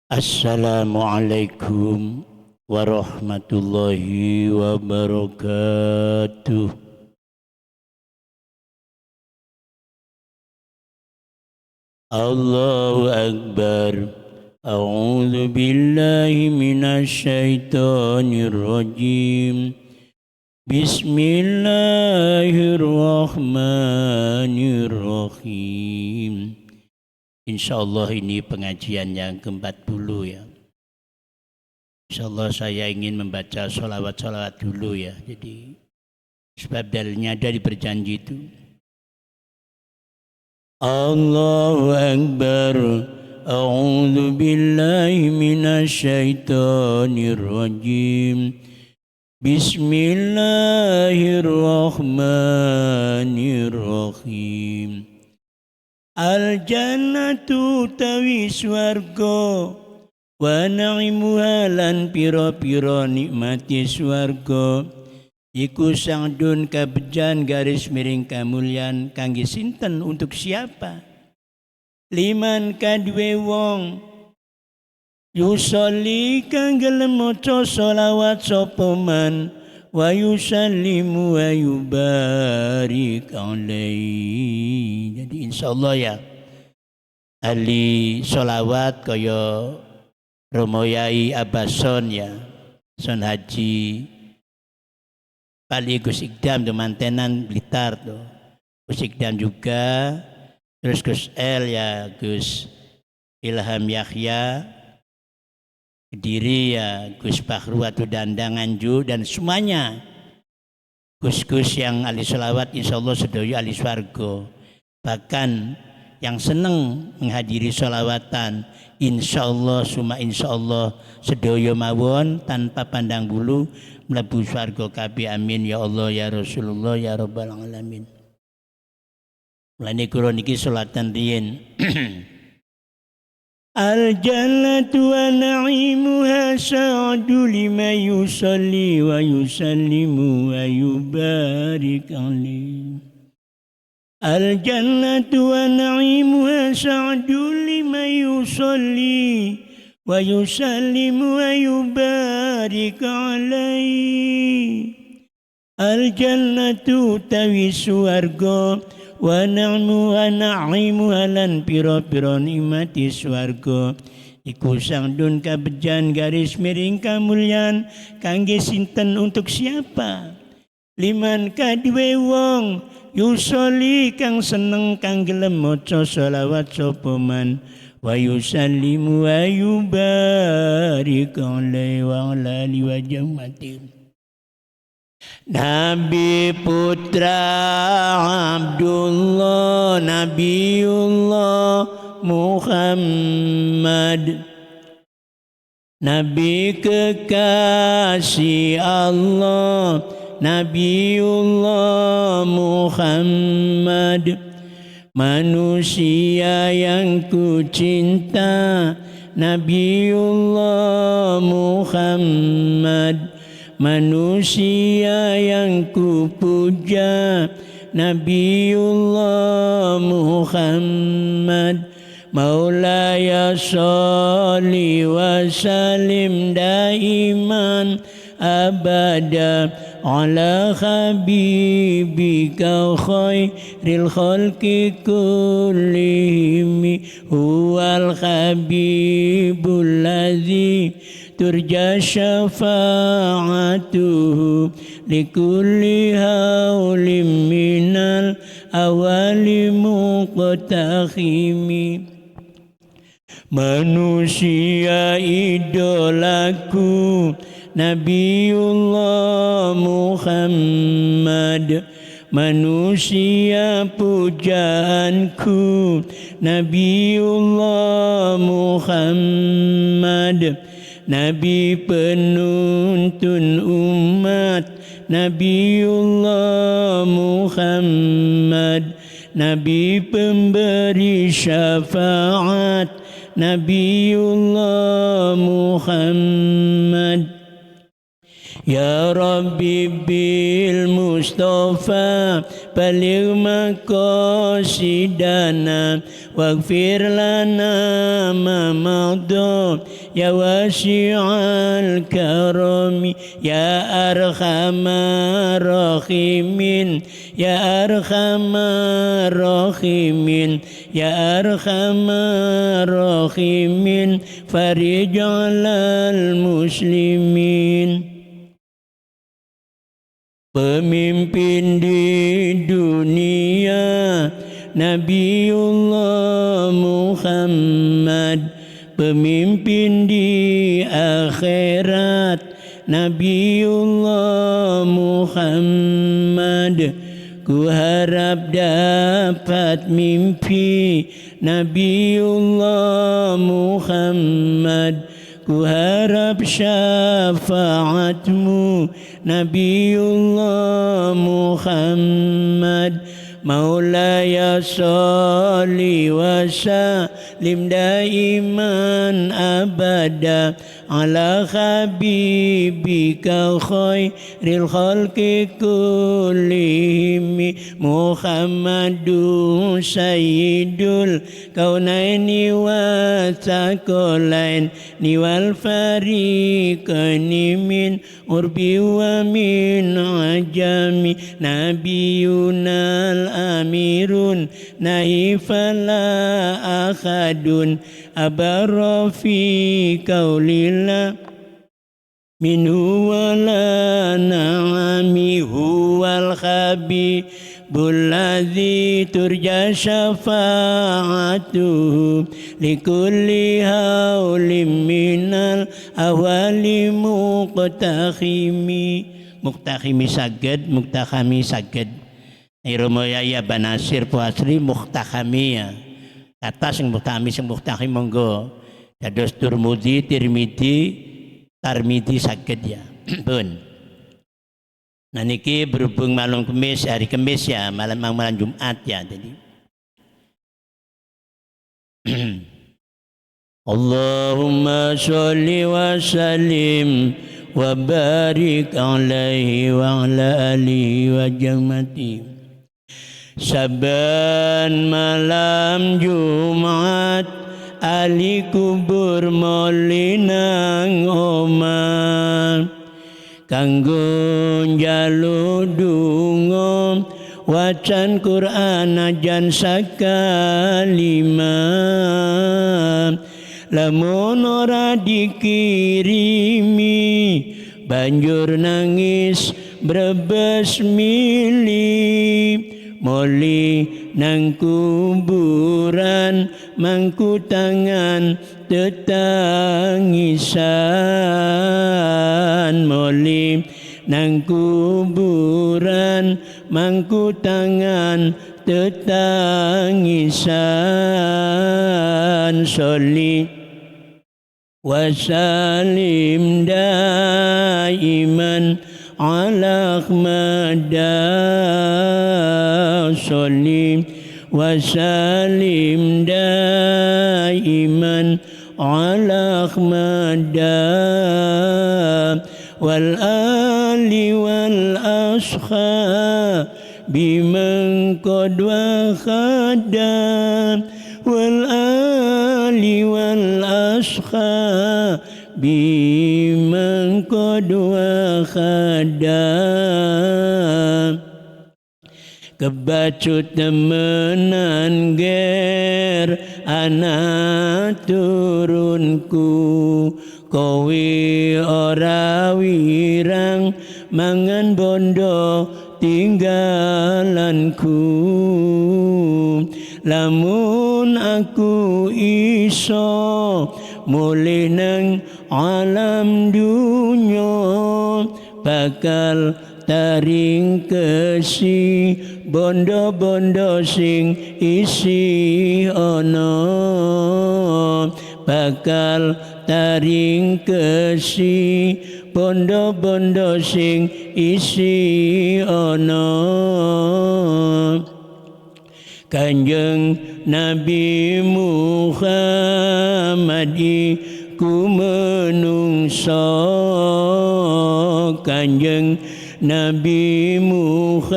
Assalamualaikum warahmatullahi wabarakatuh. Allahu Akbar. A'udzu billahi minasy syaithanir rajim. Bismillahirrahmanirrahim. Insyaallah ini pengajian yang ke-40 ya. Insyaallah saya ingin membaca sholawat-sholawat dulu ya. Jadi sebab dalilnya ada di berjanji itu. Allahu Akbar. A'udzu billahi minasy syaithanir rajim. Bismillahirrahmanirrahim. Al-jannatu tawi swarga wa na'imuha lan pira-pira nikmati swarga iku sangdun kabejan garis miring kamulyan kangge sinten untuk siapa? Liman kadwe wong yusolli kang gelem maca sholawat sapa man wa yusallimu wa yubarik alaihi. Jadi insyaallah ya ahli sholawat kaya Romo Yai Abason ya, Son Haji Pali Gus Ikdam tuh mantenan Blitar tuh, Gus Ikdam juga, terus Gus El ya, Gus Ilham Yahya Kediri ya, Gus Bakhru atau Dandangan Ju dan semuanya Gus-gus yang ahli sholawat insyaallah sedaya ahli swarga. Bahkan yang seneng menghadiri sholawatan insyaallah summa insyaallah sedaya mawon tanpa pandang bulu mlebu swarga kabeh amin ya Allah ya Rasulullah ya rabbal alamin. Mulane kula niki sholatan riyin Al-jannatu wa na'imuha sa'adu lima yusalli wa yusallimu wa yubarik alaihi. Al-jannatu wa na'imuha sa'adu lima yusalli wa yusallimu wa yubarik alaihi. Al-jannatu tawi swarga wa na'imu lan pira-pira nikmati swarga iku sangdun kabejan garis miring kamulyan kangge sinten untuk siapa? Liman kadwe wong yusolli kang seneng kang gelem maca sholawat sapa man wa yusallimu wa yubarik alaihi wa ala alihi wa jamatin. Nabi putra Abdullah Nabiullah Muhammad, Nabi kekasih Allah Nabiullah Muhammad, manusia yang ku cinta Nabiullah Muhammad, manusia yang ku puja Nabiullah Muhammad. Maulaya sholli wa salim daiman abada ala habibika khairil khalqi kullihim huwal habibul ladzi turja syafa'atuhu likulli haulim minal awali muqtakhimi. Manusia idolaku Nabiullah Muhammad, manusia pujaanku Nabiullah Muhammad, Nabi penuntun umat Nabiullah Muhammad, Nabi pemberi syafaat Nabiullah Muhammad. Ya Rabbi bil Mustafa baligh maqasidana waghfir lana ma madha ya wasi'al karami ya arhamar rahimin ya arhamar rahimin ya arhamar rahimin farij 'alal muslimin. Pemimpin di dunia Nabiullah Muhammad, pemimpin di akhirat Nabiullah Muhammad. Ku harap dapat mimpi Nabiullah Muhammad, ku harap syafaatmu Nabiullah Muhammad. Maulaya sholli wa sallim daiman abada ala habibika khairil khalqi kullihim Muhammadun sayyidul kaunaini wa thaqalain wal fariqaini min urbi wa min ajami nabiyunal amirun naifala akhadun abarra fi kaulillah minhu wala na'ami huwal habibul ladzi turja syafa'atuhu likulli haulim minal awali muqtakhimi saged muqtakhami saged Irumaya ya Banasir Puasri muqtakhamiyah kata sing muqtakhim monggo dados Turmudi Tirmidzi Tarmidzi saged ya pun. Nah niki berhubung malam Kamis hari Kamis ya malam Jumat ya jadi Allahumma sholli wa sallim wa barik alaihi wa ala alihi wa jamati. Saban malam Jumat ali kubur molinang omah kanggo njaluk donga wacan Quran ajan sakalima lamun ora dikirimi banjur nangis brebes mili moli nang kuburan mangku tangan tetangisan moli nang kuburan mangku tangan tetangisan sholli wasalim daiman ala Ahmada sholli wasalim daiman ala Ahmada wal ali wal ashabi man qad wa khadam wal ali wal ashabi man qad wa khadam kebacut temenan ger anak turunku kowe ora wirang mangan bondo tinggalanku lamun aku iso mulih nang alam dunya bakal taring kesi bondo-bondo sing isi ono bakal taring kesi bondo-bondo sing isi ono Kanjeng Nabi Muhammad iku menungso Kanjeng Nabi Muhammad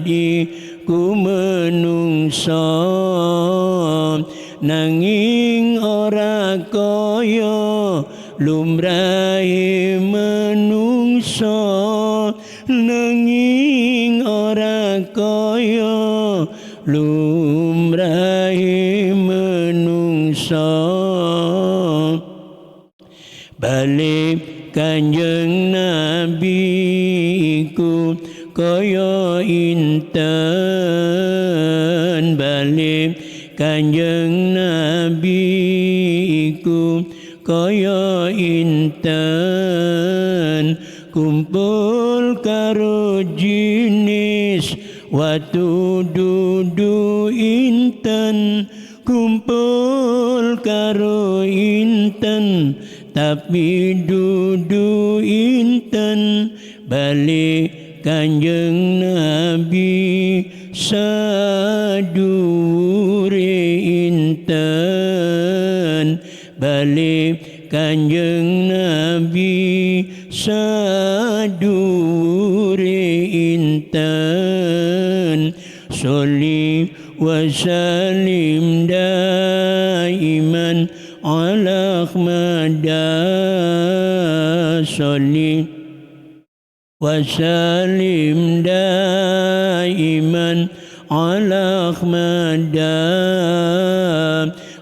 iku menungso nanging ora kaya lumrahe menungso nanging ora kaya lumrahe menungso balik Kanjeng Nabi iku kaya inten balik Kanjeng Nabi iku kaya inten kumpul karo jinis watu dudu inten kumpul karo inten tapi dudu inten balik Kanjeng Nabi sadure inten balik Kanjeng Nabi sadure inten sholli wa sallim daiman ala Ahmada sholli wa sallim daiman ala Ahmada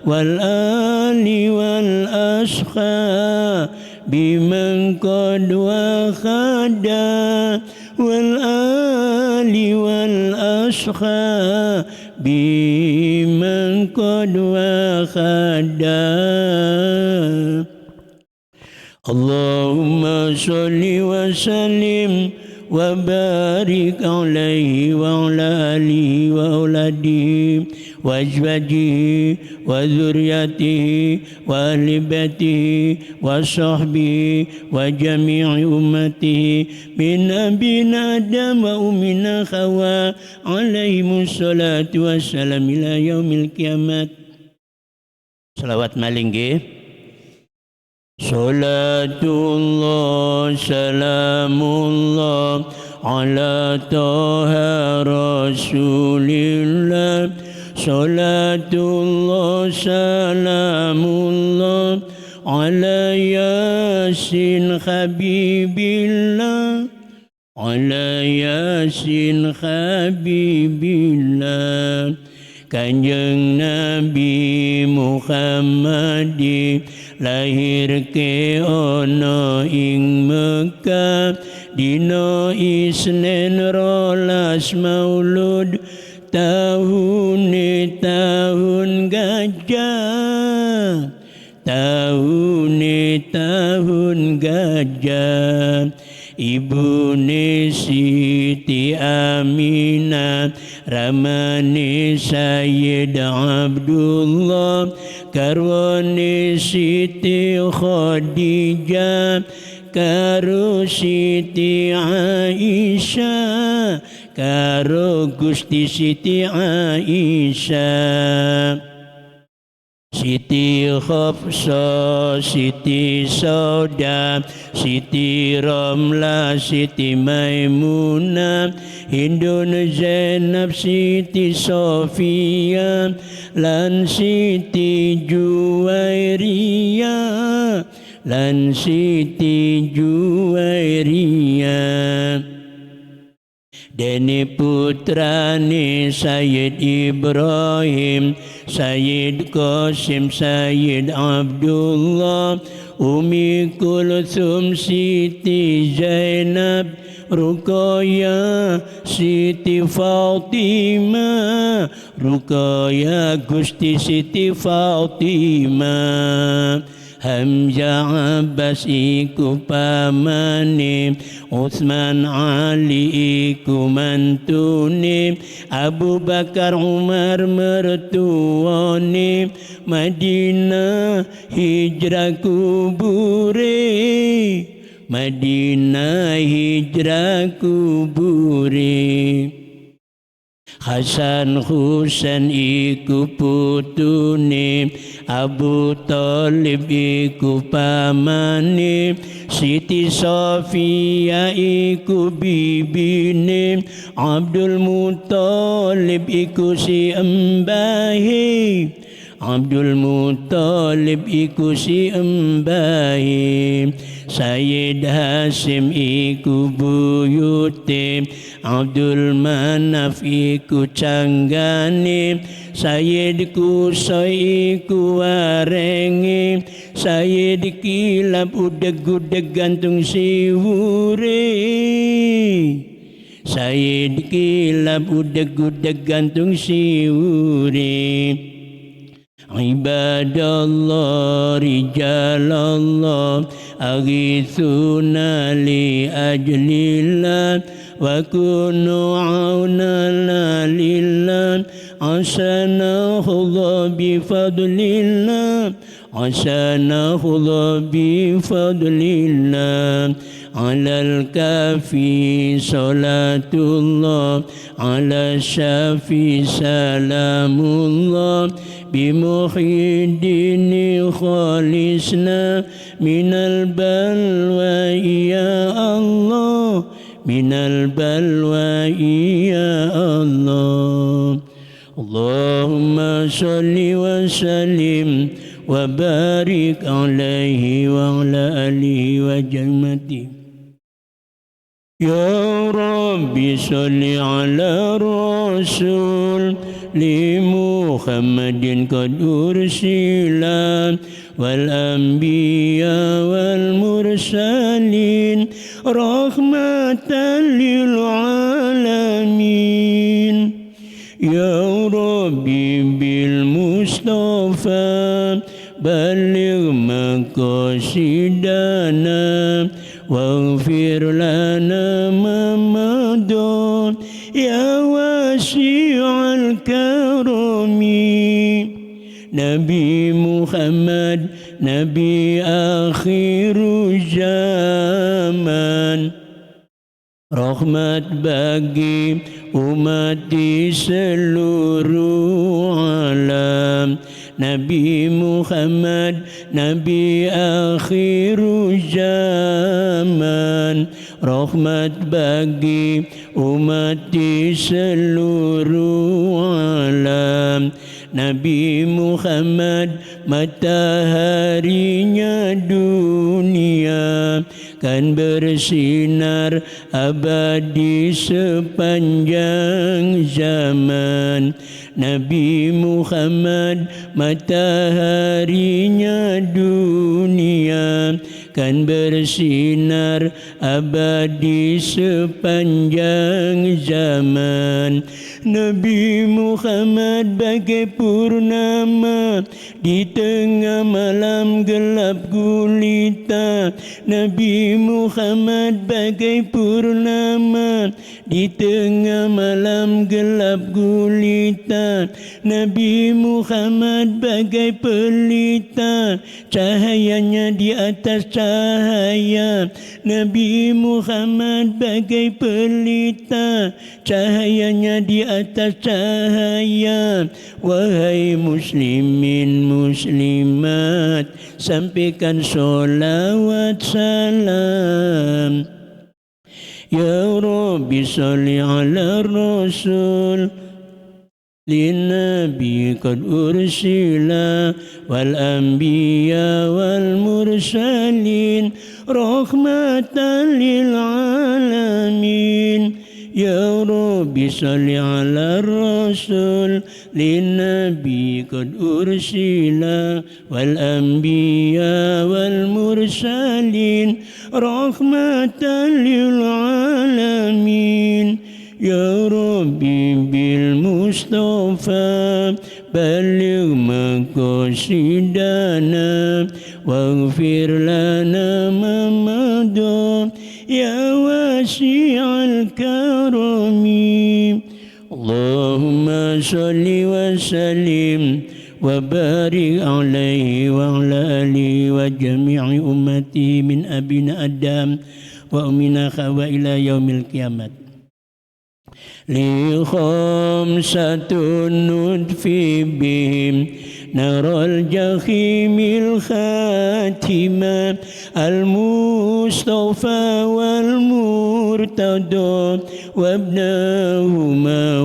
wal ali wal ashabi man qad wakhada wal ali wal ashabi man qad wakhada Allahumma sholli wa sallim wa barik alaihi wa ala alihi wa auladihi wa azwajihi wa dzurriyyatihi wa ahli baitihi wa sahbihi wa jami'i ummatihi min nabiyyin Adam wa ummina Hawa alaihimus salatu wassalam ila yaumil kiamat. Salawat malih nggih. Salatullah salamullah ala taha rasulillah salatullah salamullah ala yasin habibillah ala yasin habibillah Kanjeng Nabi Muhammad lahir ke ono ing Mekah dina Isnin rolas Maulud tahune tahun gajah tahune tahun gajah ibune Siti Aminah ramane Sayyid Abdullah karwane Siti Khadijah karo Siti Aisyah karo Gusti Siti Aisyah Siti Khafsah, Siti Sauda, Siti Ramlah, Siti Maimunah, Hindun Zainab, Siti Sofia, lan Siti Juwairiyah, lan Siti Juwairiyah. Dene putrane Sayyid Ibrahim, Sayyid Qasim, Sayyid Abdullah, Umi Kulthum, Siti Zainab, Ruqayyah, Siti Fatimah, Ruqayyah Gusti Siti Fatimah. Hamzah Abbas iku pamane, Utsman Ali iku mantune, Abu Bakar Umar mertuane, Madinah hijrah kubure, Madinah hijrah kubure. Hasan Husain iku putune, Abu Thalib iku pamane, Siti Sofia iku bibine, Abdul Muthalib iku si embahe, Abdul Muthalib iku si embahe, Sayyid Hasim iku buyute, Abdul Manaf iku canggane, Sayyid Qusay iku warenge, Sayyid Kilab udeg-udeg gantung siwure, Sayyid Kilab udeg-udeg gantung siwure. Ibadallah rijalallah aghithuna li ajlillah wa kunu aunana lillah asana khudha bi fadlillah asana khudha bi fadlillah alal kafi salatullah ala syafi salamullah بمحيدين خالصنا من البلوى يا الله من البلوى يا الله اللهم صل وسلم وبارك عليه وعلى آله وجمته يا ربي صل على الرسول لمحمد قد أرسل والأنبياء والمرسلين رحمة للعالمين يا ربي بالمصطفى بلغ مقاصدنا واغفر لنا ما مضى يا واسع الكرم نبي محمد نبي آخر zaman rahmat bagi umat di seluruh alam Nabi Muhammad Nabi akhir zaman rahmat bagi umat di seluruh alam Nabi Muhammad mataharinya dunia kan bersinar abadi sepanjang zaman Nabi Muhammad mataharinya dunia kan bersinar abadi sepanjang zaman Nabi Muhammad bagai purnama di tengah malam gelap gulita Nabi Muhammad bagai purnama di tengah malam gelap gulita Nabi Muhammad bagai pelita cahayanya di atas cahaya Nabi Muhammad bagai pelita cahayanya di atas cahaya wahai muslimin muslimat sampaikan sholawat salam ya Rabbi salli ala rasul للنبي قد أرسلا والأنبياء والمرسلين رحمة للعالمين يا ربي صل على الرسول للنبي قد أرسلا والأنبياء والمرسلين رحمة للعالمين يا ربي بالمصطفى بلغ مقاصدنا واغفر لنا ما مضى يا واسع الكرم اللهم صل وسلم وبارك عليه وعلى آله وجميع أمته من أبينا آدم وأمنا حواء إلى يوم القيامة لخمسة نطفي بهم نار الجحيم الخاتمة المصطفى والمرتضى وابناهما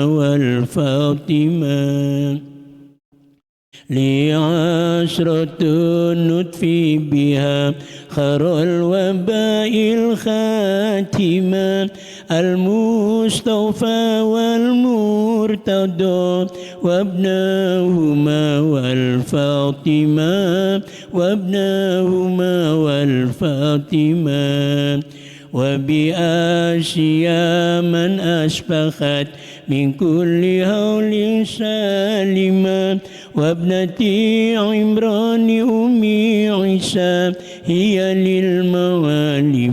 والفاطمة لعشرة نطفي بها خر الوباء الخاتمة المصطفى والمرتضى وابناهما والفاطمة وبآسيا من أسبخت من كل هول سالمة وابنتي عمران أمي عيسى هي للموالي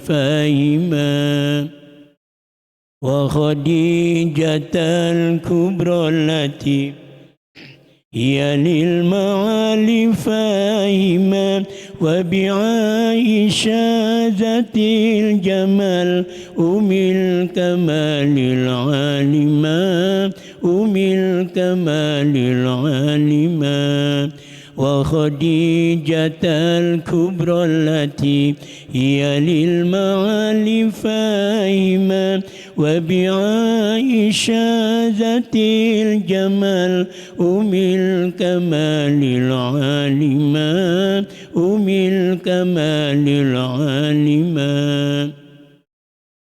فاهمة وخديجة الكبرى التي هي للمعالي فاهمة وبعائشة ذات الجمال أم الكمال العالمة وخديجة الكبرى التي هي للمعالي فاهمة وبعائشة ذات الجمال أم الكمال العالمة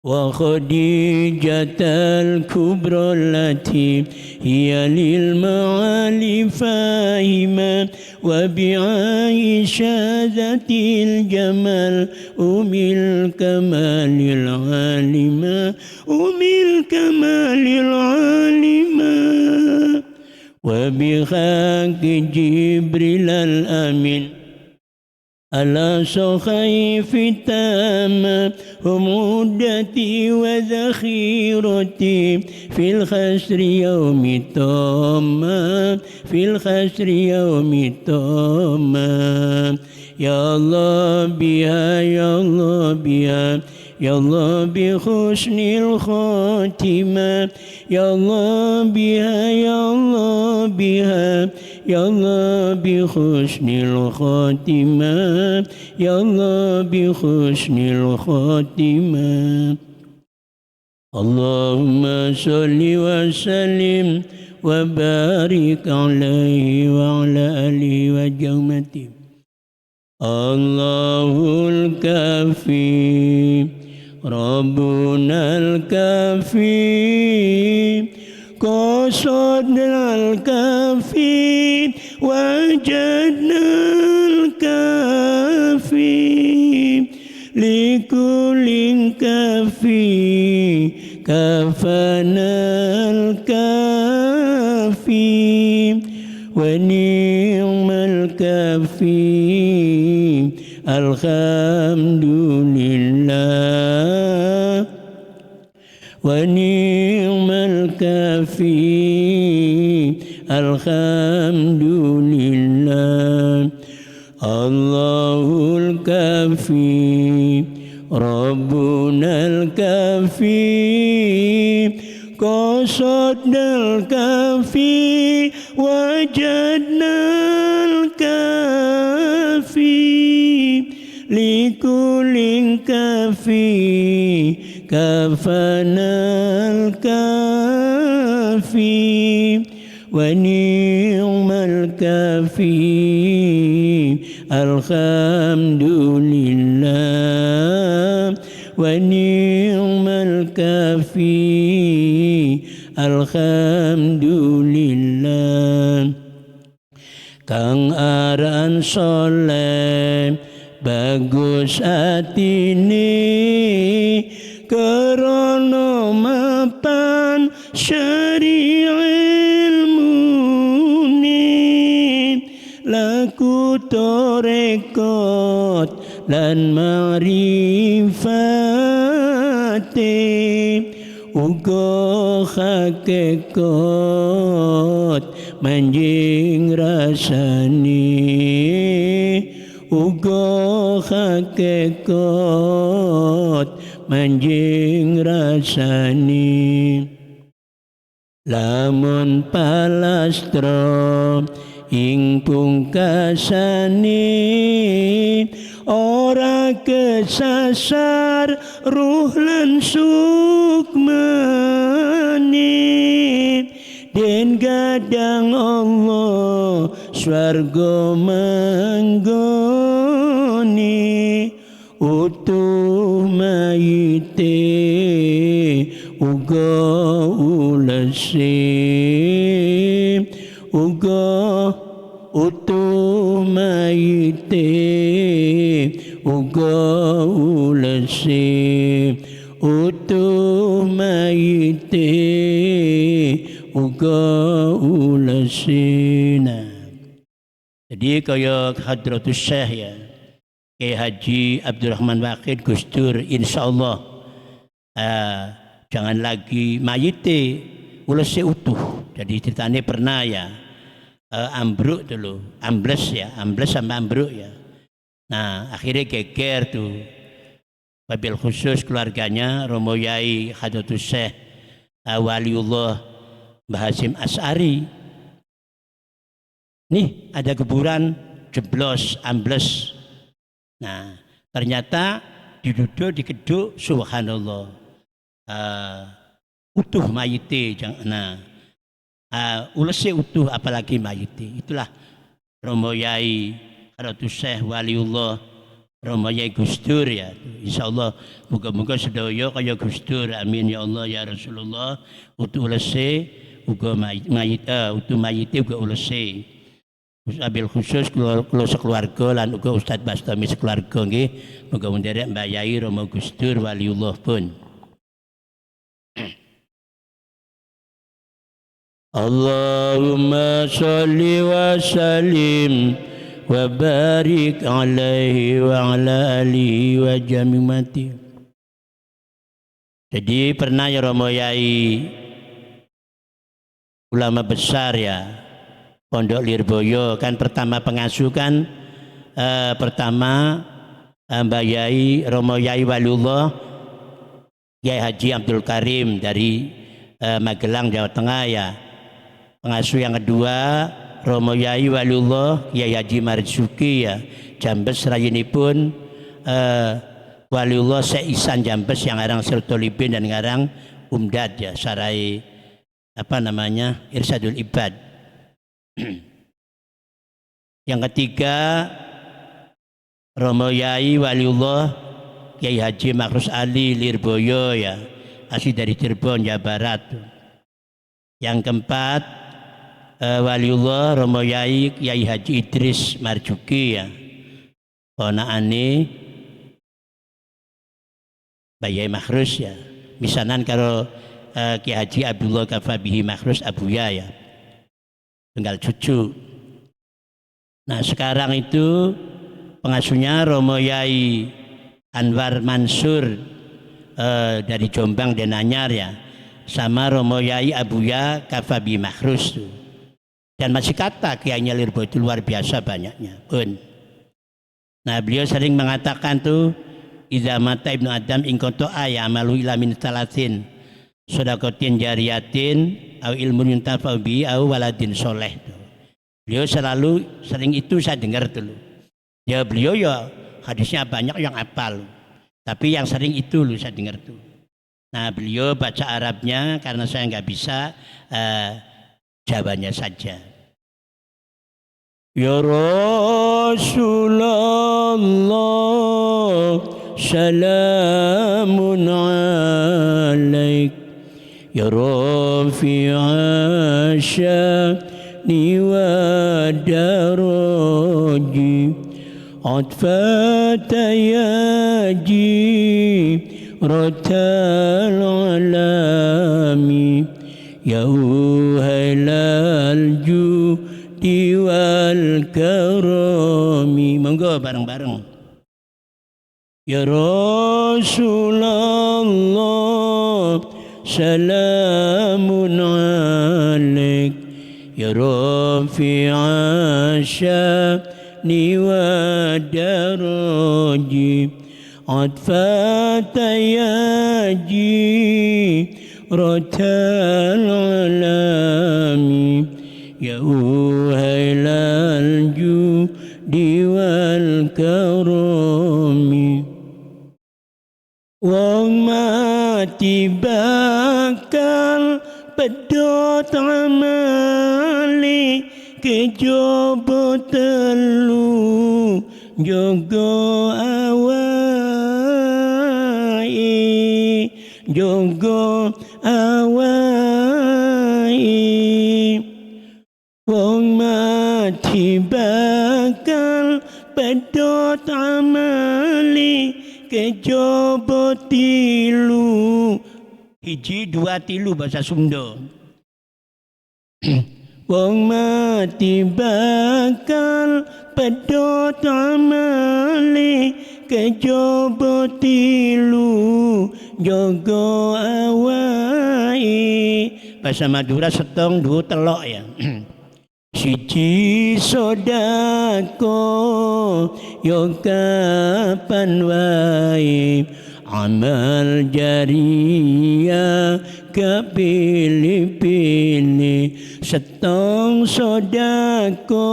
وخديجة الكبرى التي هي للمعالي فاهمة وبعائشة ذات الجمال أم الكمال العالمة وبخاك جبريل الأمين على سخيف التامة هم عدتي وذخيرتي في الخسر يوم الطامة يا الله بها يا الله بحسن الخاتمة يا الله بها يا الله بحسن الخاتمة اللهم صل وسلم وبارك عليه وعلى آله وجمته الله الكافي ربنا الكافي قصدنا الكافي وجدنا الكافي لكل كافي كفانا الكافي ونعم الكافي الحمد لله ونعم الكافي الحمد لله الله الكافي ربنا الكافي قصدنا الكافي وجدنا الكافي لكل كافي كفانا الكافي ونعم الكافي الحمد لله ونعم الكافي الحمد لله Kang aran soleh bagus atine krana mapan syari'il ilmune laku torekot lan ma'rifate uga hakikat manjing rasane uga hakikat manjing rasani lamun palastra ing pungkasane ora kesasar ruh lan sukmane den gadang Allah swarga manggone utuh mayite uga ulese uga utuh mayite uga ulese utuh mayite uga ulese. Jadi kaya Hadratus Syekh ya Kiai Haji Abdurrahman Waqid Gus Dur insyaallah jangan lagi mayite ulese utuh. Jadi ceritanya pernah ya ambruk dulu, ambles sama ambruk ya. Nah akhirnya geger tuh wabil khusus keluarganya Romo Yai Hadratus Syekh Waliullah Mbah Hasyim Asy'ari. Nih ada kuburan jeblos ambles. Nah ternyata diduduk dikeduk subhanallah utuh mayite jangan ulese utuh apalagi mayite. Itulah Romo Yai Hadratus Syekh Waliullah Romo Yai Gus Dur ya. Insyaallah muga-muga sedaya kaya Gus Dur amin ya Allah ya Rasulullah utuh ulese uga mayit utuh mayite uga ulese. Abil khusus kula sekeluarga lan uga Ustaz Bastami sekeluarga nggih muga nderek Mbah Yai Romo Gus Dur Waliullah pun. Allahumma sholli wa sallim wa barik alaihi wa ala alihi wa jamimati. Jadi pernah ya Romo Yai ulama besar ya Pondok Lirboyo kan pertama pengasuh kan pertama Mbah Yai Romo Yai Waliullah Kiai Haji Abdul Karim dari Magelang Jawa Tengah ya. Pengasuh yang kedua Romo Yai Waliullah Kiai Haji Marzuki ya Jambes rayinipun Waliullah Syekh Ihsan Jambes yang ngarang Sirtolibin dan ngarang Umdad ya Sarai apa namanya Irsadul Ibad. Yang ketiga Romo Yai Waliullah Kiai Haji Makrus Ali Lirboyo ya asli dari Cirebon Jawa Barat. Yang keempat Waliullah Romo Yai Kiai Haji Idris Marzuki ya ponakane Mbah Yai Makrus ya misanan karo Kiai Haji Abdullah Kafabihi Makrus Abuya ya tinggal cucu. Nah sekarang itu pengasuhnya Romo Yai Anwar Mansur dari Jombang Denanyar ya sama Romo Yai Abuya Kafabi Makrus tuh. Dan masih kata kiainya Lirboyo itu luar biasa banyaknya pun. Nah beliau sering mengatakan tuh idza mata ibnu Adam in kuntu ayamalu ila min talatin sedaqatin jariyatin au ilmun yuntafa'u bihi au waladin soleh. Beliau selalu sering itu saya dengar dulu. Ya beliau ya hadisnya banyak yang hafal. Tapi yang sering itu loh saya dengar tuh. Nah beliau baca Arabnya karena saya nggak bisa Jawanya saja. Ya Rasulullah salamun alaik ya rafi'a sya'ni wa daraji atfata yaji ratal alami ya uhailal judi wal karami. Monggo bareng-bareng. Ya Rasulullah salamun alaik ya rafi'a sya'ni والدرج عطفة جيرة العالم يا أهل الجود والكرم وما تبakal pedot amali kejaba telu jaga awai jaga awai wong mati bakal pedot amali kejaba tilu hiji dua tilu bahasa Sunda. Wong mati bakal pedot amali kejaba tilu jaga awai. Bahasa Madura setong dua telok ya. Siji sodako yo kapan wae amal jariah kepilih-pilih setong sodako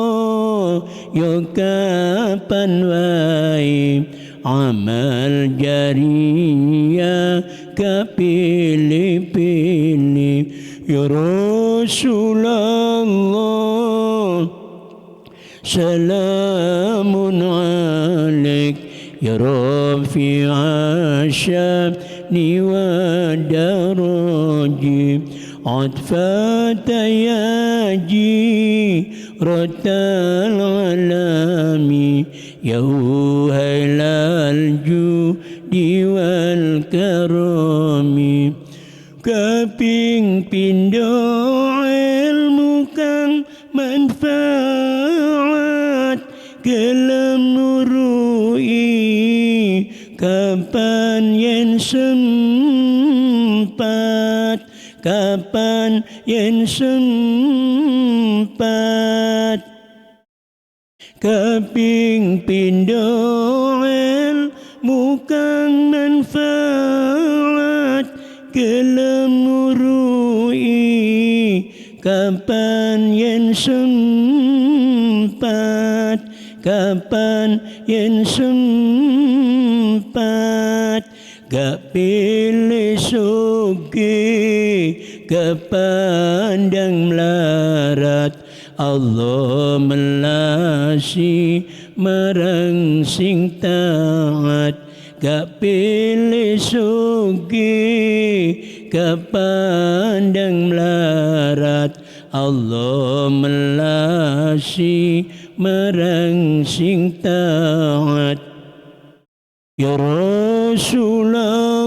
yo kapan wae amal jariah kepilih-pilih ya Rasulullah salamun alaik ya rafi'a sya'ni wa daraji atfata ya jiratal alami ya uhailal judi wal karami kaping pindo ilmu kang manfaat gelem nurui kapan yen sempat kapan yen sempat kaping pindo ilmu kang manfaat gelem nurui kapan yen sempat kapan yen sempat gak pilih sugih kepandang melarat Allah melasi marang sing taat gak pilih sugih kepandang melarat Allah melasi marang sing taat ya Rasulullah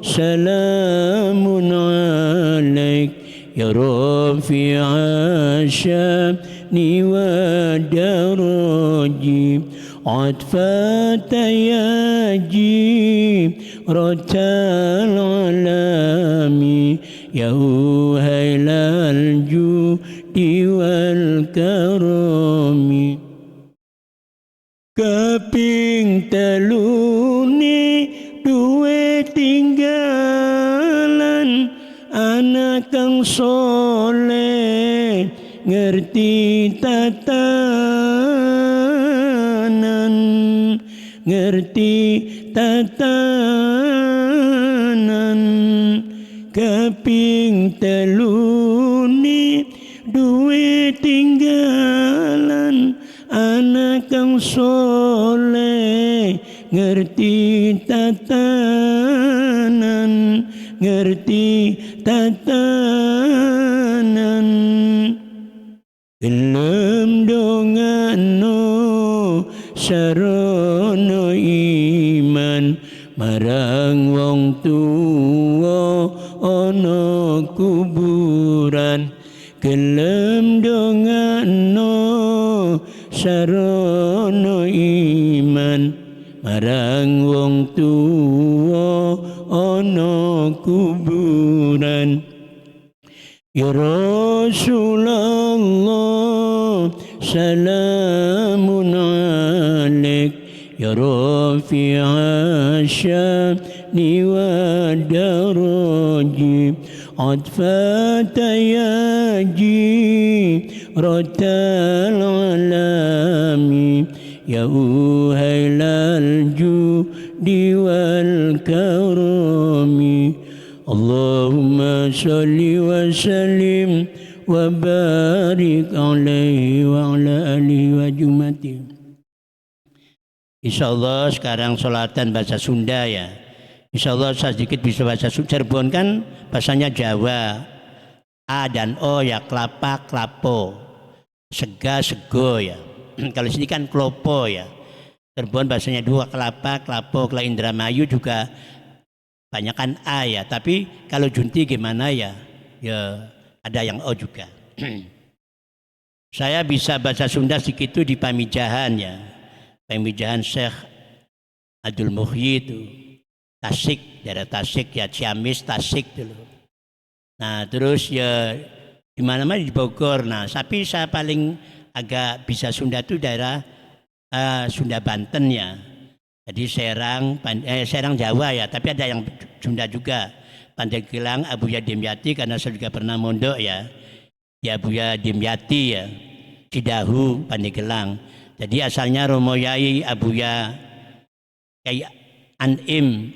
salamun alaik ya rafi'a sya'ni wa daraji atfata ya jiratal alami ya uhailal judi wal karami kaping telune duwe tinggalan anak kang soleh ngerti tatanan ngerti tatanan kaping telune duwe tinggalan anak kang soleh ngerti tatanan ngerti tatanan gelem dongano sarana iman marang wong tuwa ana kuburan gelem dongano sarana iman marang wong tuwa ana kuburan ya Rasulullah سلام عليك يا رافع الشأن والدرج عطفة يا جيرة العالم يا أهيل الجود والكرم اللهم صل وسلم وبارك عليه وعلى آله وجمته. Insyaallah sekarang sholatan bahasa Sunda ya. Insyaallah saya sedikit bisa bahasa Sunda. Cirebon kan bahasanya Jawa. A dan O ya, kelapa, kelapo, sega, sego ya. Kalau sini kan klopo ya. Cirebon bahasanya dua, kelapa, kelapo. Kalau Indramayu juga banyakan A ya. Tapi kalau Junti gimana ya? Ya ada yang O juga. Saya bisa bahasa Sunda sedikit itu di Pamijahan ya. Pamijahan Syekh Abdul Muhyi itu. Tasik, daerah Tasik ya, Ciamis, Tasik dulu. Nah terus ya di mana-mana di Bogor. Nah tapi saya paling agak bisa Sunda itu daerah Sunda Banten ya. Jadi Serang Jawa ya, tapi ada yang Sunda juga. Pandeglang Abuya Dimyati karena saya juga pernah mondok ya. Ya Abuya Dimyati ya, Cidahu Pandeglang. Jadi asalnya Romo Yai Abuya Yai Anim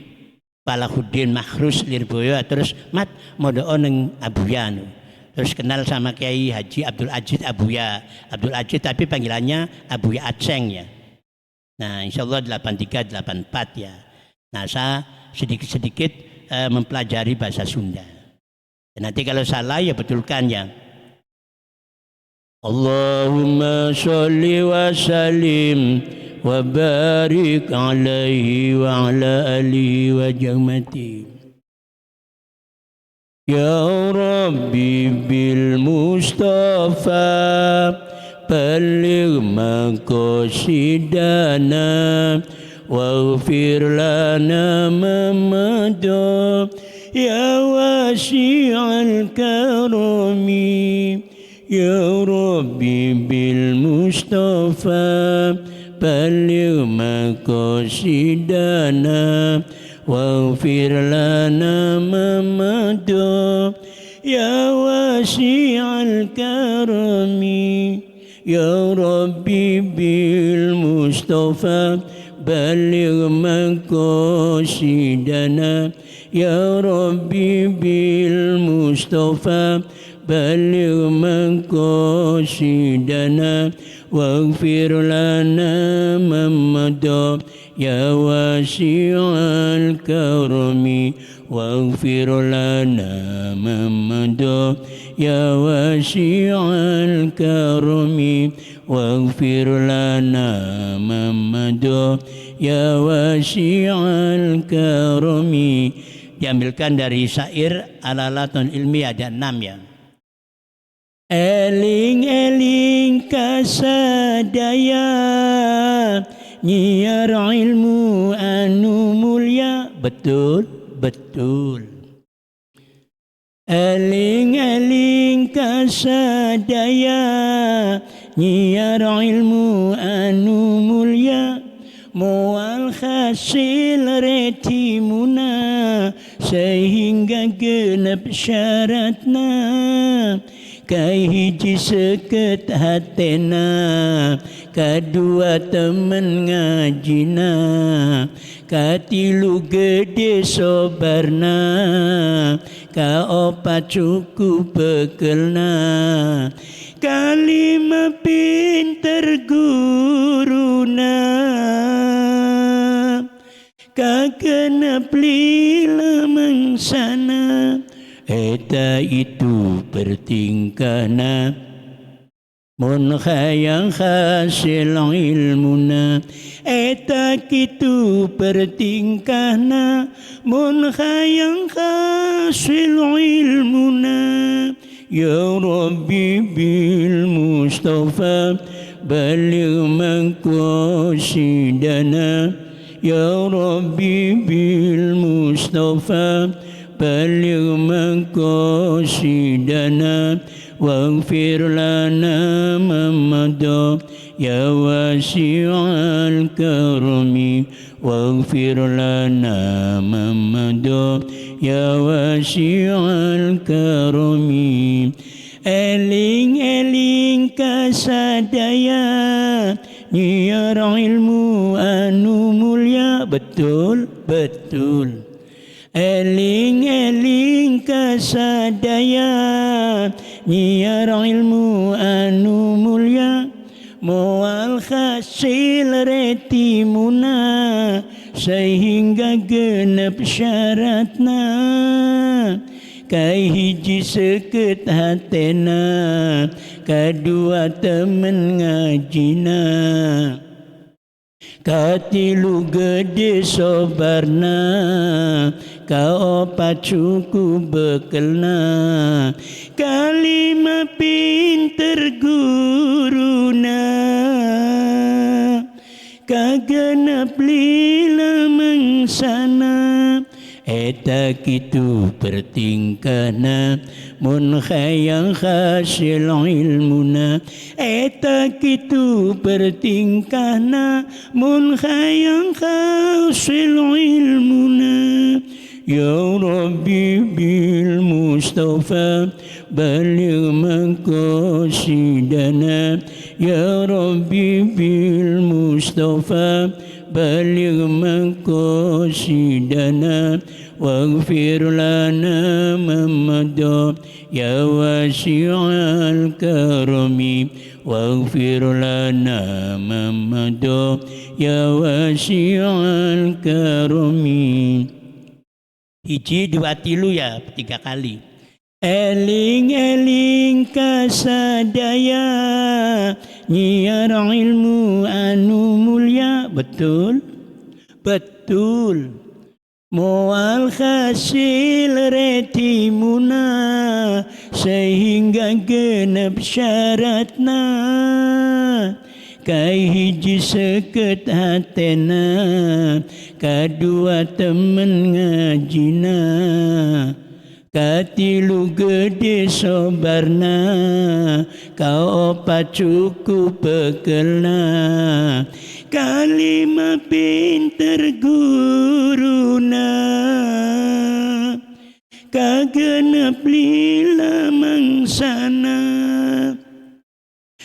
Palahuddin Makhrus Lirboyo, terus mat modo'o neng Abuya nu. Terus kenal sama Kiai Haji Abdul Ajid Abuya. Abdul Ajid tapi panggilannya Abuya Aceng ya. Nah insyaallah 83 84 ya. Nah saya sedikit-sedikit mempelajari bahasa Sunda. Dan nanti kalau salah ya betulkan ya. Allahumma sholli wa sallim wa barik alaihi wa ala alihi wa jahmati. Ya Rabbi bil Mustafa balligh maqasidana waghfir lana ma madha ya wasi'al karami. Ya Rabbi bil Mustafa balligh maqasidana waghfir lana ma madha ya wasi'al karami. Ya Rabbi bil Mustafa balligh maqasidana ya Rabbi bil Mustafa balligh maqasidana waghfir lana ma madha ya wasi'al karami. Waghfir lana ma madha ya wasi'al karami. Waghfir lana ma madha ya wasi'al karami. Diambilkan dari syair Alalatun Ilmi ada 6 ya. Eling-eling kasadaya nyiar ilmu anu mulia. Betul, betul. Eling-eling kasadaya nyiar ilmu anu mulia. Mual hasil retimuna sehingga genep syaratna. Kai hiji seket hatena, kadua temen ngajina, katilu gede sobarna, kaopat cukup bekelna. Kalima pinter guruna, kagenep lila mangsana. Eta itu bertingkahna mun hayang hasil ilmuna. Eta kitu bertingkahna mun hayang hasil ilmuna. Ya Rabbi bil Mustafa baligh maqasidana. Ya Rabbi bil Mustafa baligh maqasidana واغفر لنا ما مضى يا واسع الكرم واغفر لنا ما مضى يا واسع الكرم eling eling kasadaya nyiar ilmu anu mulia betul betul eling eling kasadaya nyiar ilmu anu mulia moal hasil retimuna sehingga genep syaratna kai hiji seket hatena kadua temen ngajina katilu gede sobarna kaopat suku bekelna kalima pinter guruna kagenap lila mengsana eta kitu pertingkana mun khayang hasil ilmuna eta kitu pertingkana mun khayang hasil ilmuna ya Rabbi bil Mustafa baligh maqasidana ya Rabbi bil Mustafa baligh maqasidana waghfir lana ma madha ya wasi'al karami waghfir lana ma madha ya wasi'al karami. Hiji dua tilu ya 3 kali. Eling eling kasadaya nyiar ilmu anu mulia betul betul moal hasil retimuna sehingga genep syaratna kai hiji seket hatena kadua temen ngajina katilu gede sobarna kaopat cukup bekelna kalima pinter guruna kagenep lila mangsana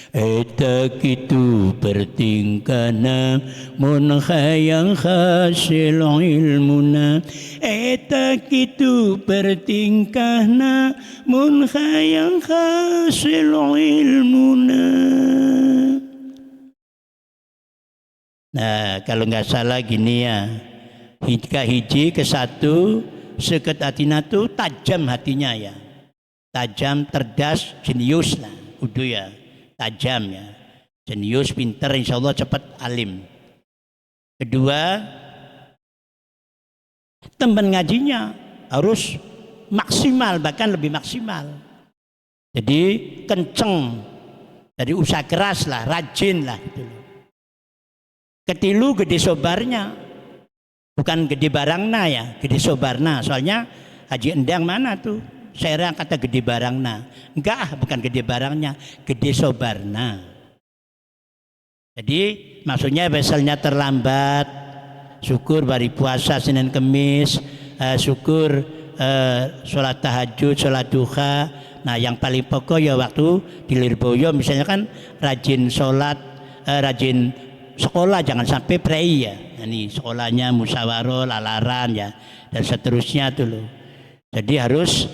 eta kitu pertingkana mun khayang hasil ilmuna eta kitu pertingkana mun khayang hasil ilmuna. Nah kalau nggak salah gini ya, hiji ke satu seket hatina tuh tajam hatinya ya, tajam cerdas jenius lah udah ya, tajam ya, jenius pinter insya Allah cepat alim. Kedua teman ngajinya harus maksimal bahkan lebih maksimal, jadi kenceng, jadi usaha keras lah, rajin lah gitu. Ketilu gede sobarnya, bukan gede barangna ya, gede sobarna. Soalnya Haji Endang mana tuh? Saya kata gede barangna. Enggak, bukan gede barangnya, gede sobarna. Jadi maksudnya besalnya terlambat, syukur bari puasa Senin Kemis, syukur sholat tahajud, sholat duha. Nah yang paling pokok ya waktu di Lirboyo misalnya kan rajin sholat, rajin sekolah jangan sampai prei ya. Ini sekolahnya musyawarah, lalaran ya dan seterusnya tuh loh. Jadi harus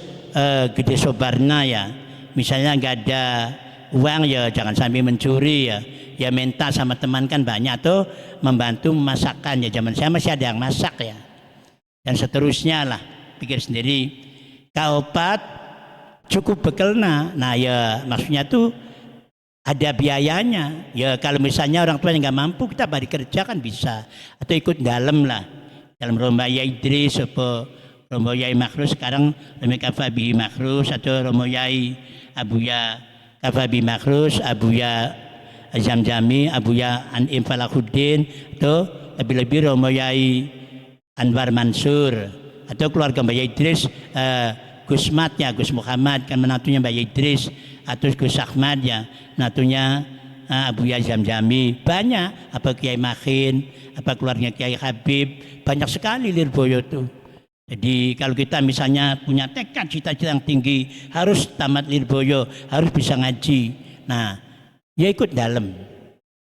gede sobarna ya. Misalnya nggak ada uang ya jangan sampai mencuri ya. Ya minta sama teman kan banyak tuh membantu memasakkan ya. Zaman saya masih ada yang masak ya. Dan seterusnya lah. Pikir sendiri. Kaopat cukup bekelna. Nah ya maksudnya tuh ada biayanya ya, kalau misalnya orang tua yang nggak mampu kita balik kerja kan bisa, atau ikut dalam lah dalam Romo Yai Idris atau Romo Yai Makhrus, sekarang Romo Kafabi Makhrus atau Romo Yai Abuya Kafabi Makhrus, Abuya Zamzami, Abuya Anim Falahuddin, atau lebih-lebih Romo Yai Anwar Mansur atau keluarga Mbak Yai Idris, Gus Mat ya, Gus Muhammad kan menantunya Mbak Idris, atau Gus Ahmad ya, menantunya Abu Yazam Jami, banyak, apa Kiai Makin, apa keluarnya Kiai Habib, banyak sekali Lirboyo tuh. Jadi kalau kita misalnya punya tekad cita-cita yang tinggi, harus tamat Lirboyo, harus bisa ngaji. Nah, ya ikut dalam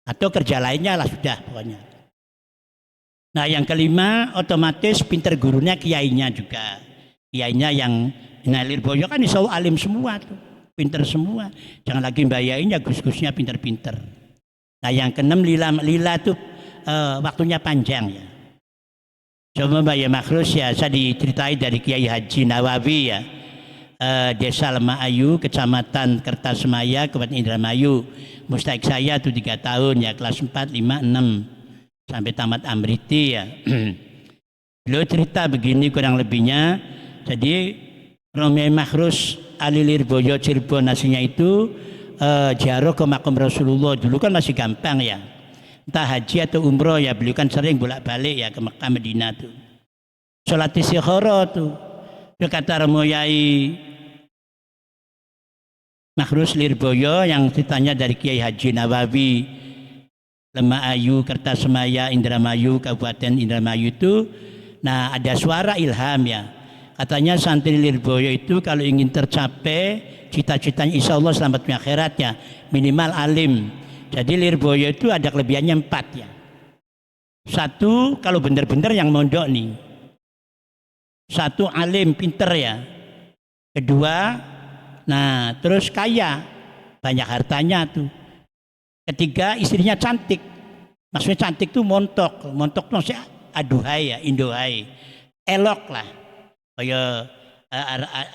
atau kerja lainnya lah sudah pokoknya. Nah, yang kelima otomatis pinter gurunya kiainya juga. Kiainya yang Lirboyo kan insya Allah alim semua tuh, pinter semua. Jangan lagi mbayainnya gus-gusnya pinter-pinter. Nah, yang keenam lila tuh waktunya panjang ya. Coba Mbak ya Makhrus ya, saya diceritai dari Kiai Haji Nawawi ya, Desa Lemah Ayu, Kecamatan Kertasemaya, Kabupaten Indramayu. Mustahik saya tuh 3 tahun ya, kelas 4, 5, 6 sampai tamat Amriti ya. Beliau cerita begini kurang lebihnya. Jadi Romi Makhrus Ali Lirboyo Cirebon aslinya itu ziarah ke makam Rasulullah. Dulu kan masih gampang ya, entah haji atau umroh ya, beliau kan sering bolak-balik ya ke Mekah Madinah tuh. Sholat istikharah tuh. Dia kata Romoyai Makhrus Lirboyo yang ceritanya dari Kiai Haji Nawawi, Lemah Ayu, Kertasemaya, Indramayu, Kabupaten Indramayu itu. Nah, ada suara ilham ya. Katanya santri Lirboyo itu kalau ingin tercapai cita-citanya insya Allah selamat di akhirat ya, minimal alim. Jadi Lirboyo itu ada kelebihannya 4 ya. 1, kalau benar-benar yang mondok nih. 1, alim, pinter ya. 2, nah terus kaya, banyak hartanya tuh. 3, istrinya cantik. Maksudnya cantik tuh montok. Montok tuh maksudnya aduhai ya, indohai. Elok lah. Kayak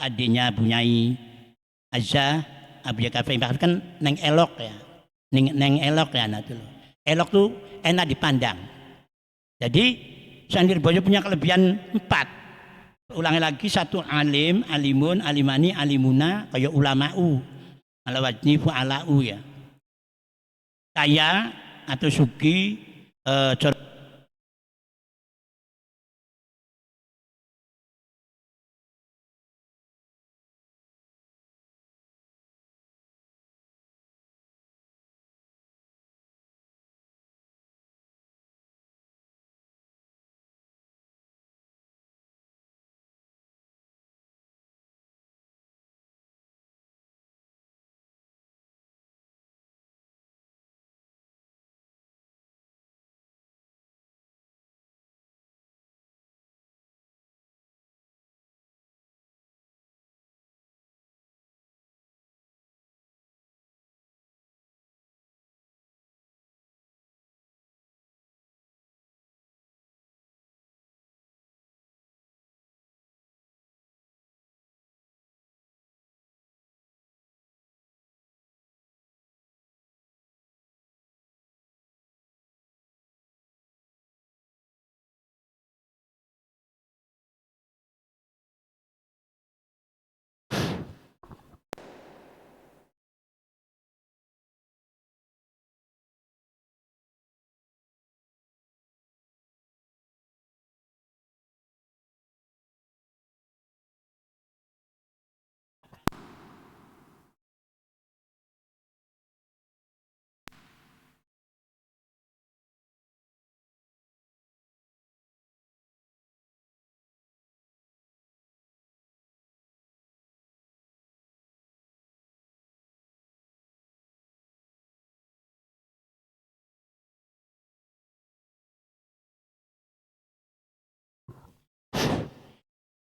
adiknya Bunyai Azza, Abu Kafe kan neng elok ya. Neng elok ya, nah tuh. Elok tuh enak dipandang. Jadi Santri Lirboyo punya kelebihan 4. Ulangi lagi, 1 alim, alimun, alimani, alimuna, kayak ulama'u. Ala wajni fu'ala'u ya. Kaya atau sugi,